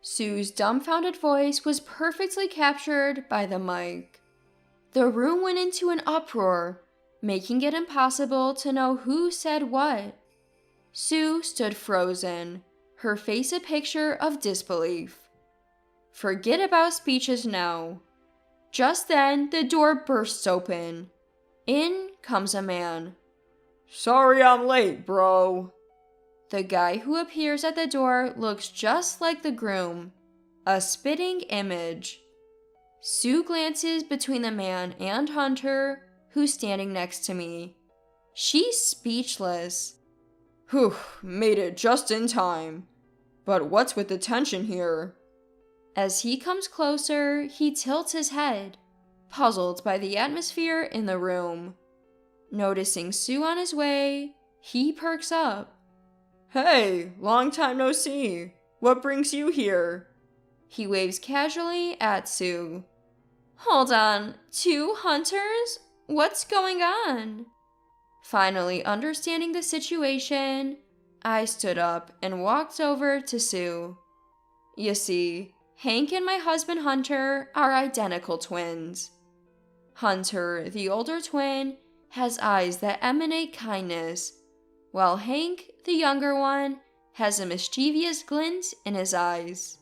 Sue's dumbfounded voice was perfectly captured by the mic. The room went into an uproar, making it impossible to know who said what. Sue stood frozen, her face a picture of disbelief. Forget about speeches now. Just then, the door bursts open. In comes a man. "Sorry I'm late, bro." The guy who appears at the door looks just like the groom, a spitting image. Sue glances between the man and Hunter, who's standing next to me. She's speechless. "Whew, made it just in time. But what's with the tension here?" As he comes closer, he tilts his head, puzzled by the atmosphere in the room. Noticing Sue on his way, he perks up. "Hey, long time no see. What brings you here?" He waves casually at Sue. "Hold on, 2 hunters? What's going on?" Finally understanding the situation, I stood up and walked over to Sue. You see, Hank and my husband Hunter are identical twins. Hunter, the older twin, has eyes that emanate kindness, while Hank, the younger one, has a mischievous glint in his eyes.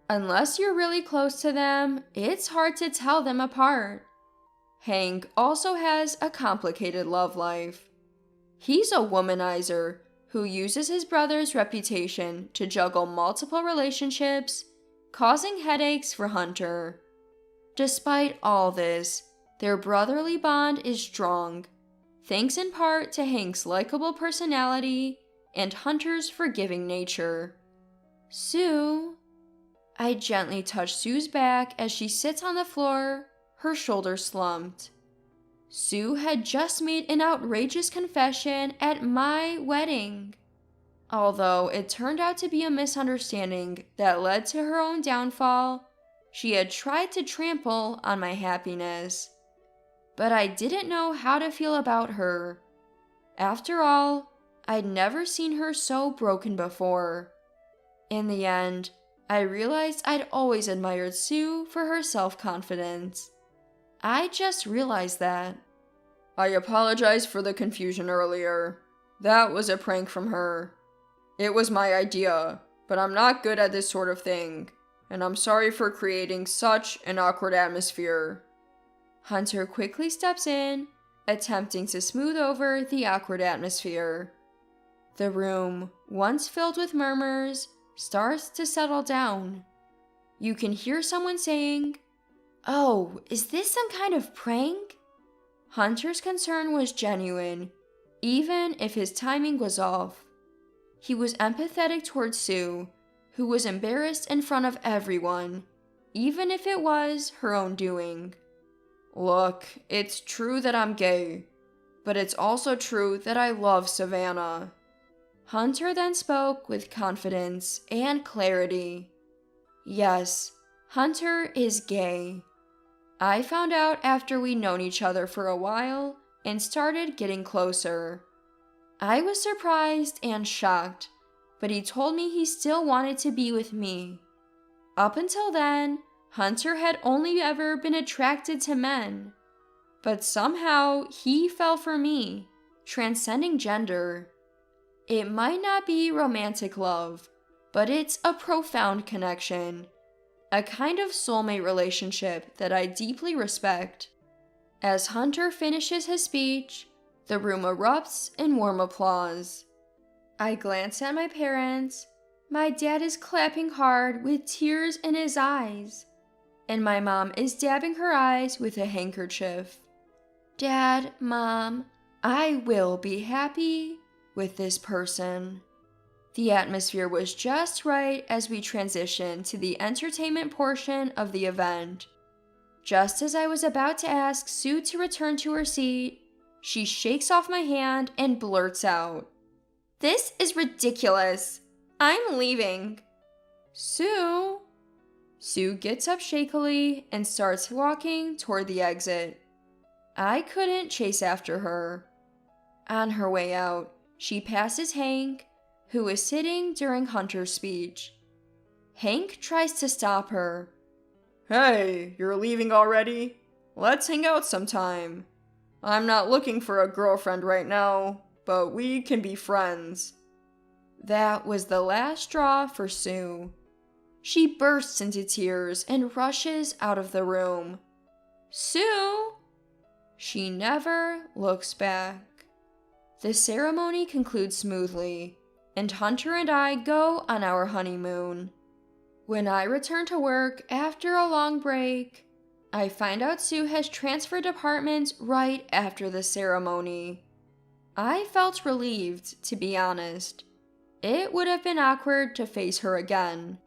Unless you're really close to them, it's hard to tell them apart. Hank also has a complicated love life. He's a womanizer who uses his brother's reputation to juggle multiple relationships, causing headaches for Hunter. Despite all this, their brotherly bond is strong. thanks in part to Hank's likable personality and Hunter's forgiving nature. Sue. I gently touch Sue's back as she sits on the floor, her shoulders slumped. Sue had just made an outrageous confession at my wedding. Although it turned out to be a misunderstanding that led to her own downfall, she had tried to trample on my happiness. But I didn't know how to feel about her. After all, I'd never seen her so broken before. In the end, I realized I'd always admired Sue for her self-confidence. I just realized that. I apologize for the confusion earlier. That was a prank from her. It was my idea, but I'm not good at this sort of thing, and I'm sorry for creating such an awkward atmosphere. Hunter quickly steps in, attempting to smooth over the awkward atmosphere. The room, once filled with murmurs, starts to settle down. You can hear someone saying, "Oh, is this some kind of prank?" Hunter's concern was genuine, even if his timing was off. He was empathetic towards Sue, who was embarrassed in front of everyone, even if it was her own doing. Look, it's true that I'm gay, but it's also true that I love Savannah. Hunter then spoke with confidence and clarity. Yes, Hunter is gay. I found out after we'd known each other for a while and started getting closer. I was surprised and shocked, but he told me he still wanted to be with me. Up until then, Hunter had only ever been attracted to men, but somehow he fell for me, transcending gender. It might not be romantic love, but it's a profound connection, a kind of soulmate relationship that I deeply respect. As Hunter finishes his speech, the room erupts in warm applause. I glance at my parents. My dad is clapping hard with tears in his eyes, and my mom is dabbing her eyes with a handkerchief. Dad, Mom, I will be happy with this person. The atmosphere was just right as we transitioned to the entertainment portion of the event. Just as I was about to ask Sue to return to her seat, she shakes off my hand and blurts out, "This is ridiculous. I'm leaving." Sue? Sue gets up shakily and starts walking toward the exit. I couldn't chase after her. On her way out, she passes Hank, who was sitting during Hunter's speech. Hank tries to stop her. "Hey, you're leaving already? Let's hang out sometime. I'm not looking for a girlfriend right now, but we can be friends." That was the last straw for Sue. She bursts into tears and rushes out of the room. Sue! She never looks back. The ceremony concludes smoothly, and Hunter and I go on our honeymoon. When I return to work after a long break, I find out Sue has transferred apartments right after the ceremony. I felt relieved, to be honest. It would have been awkward to face her again.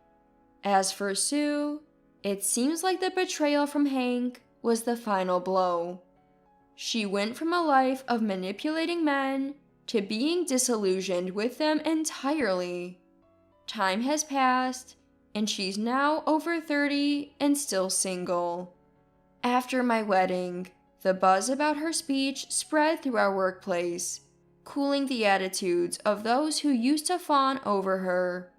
As for Sue, it seems like the betrayal from Hank was the final blow. She went from a life of manipulating men to being disillusioned with them entirely. Time has passed, and she's now over 30 and still single. After my wedding, the buzz about her speech spread through our workplace, cooling the attitudes of those who used to fawn over her.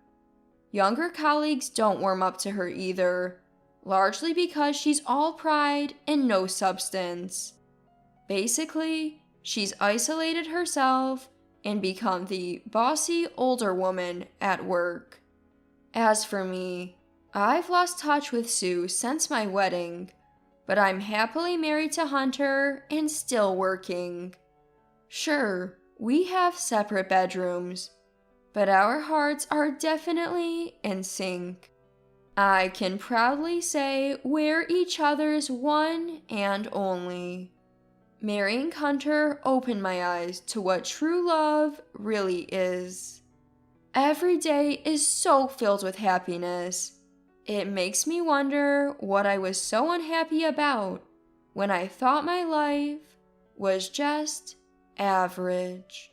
Younger colleagues don't warm up to her either, largely because she's all pride and no substance. Basically, she's isolated herself and become the bossy older woman at work. As for me, I've lost touch with Sue since my wedding, but I'm happily married to Hunter and still working. Sure, we have separate bedrooms, but our hearts are definitely in sync. I can proudly say we're each other's one and only. Marrying Hunter opened my eyes to what true love really is. Every day is so filled with happiness. It makes me wonder what I was so unhappy about when I thought my life was just average.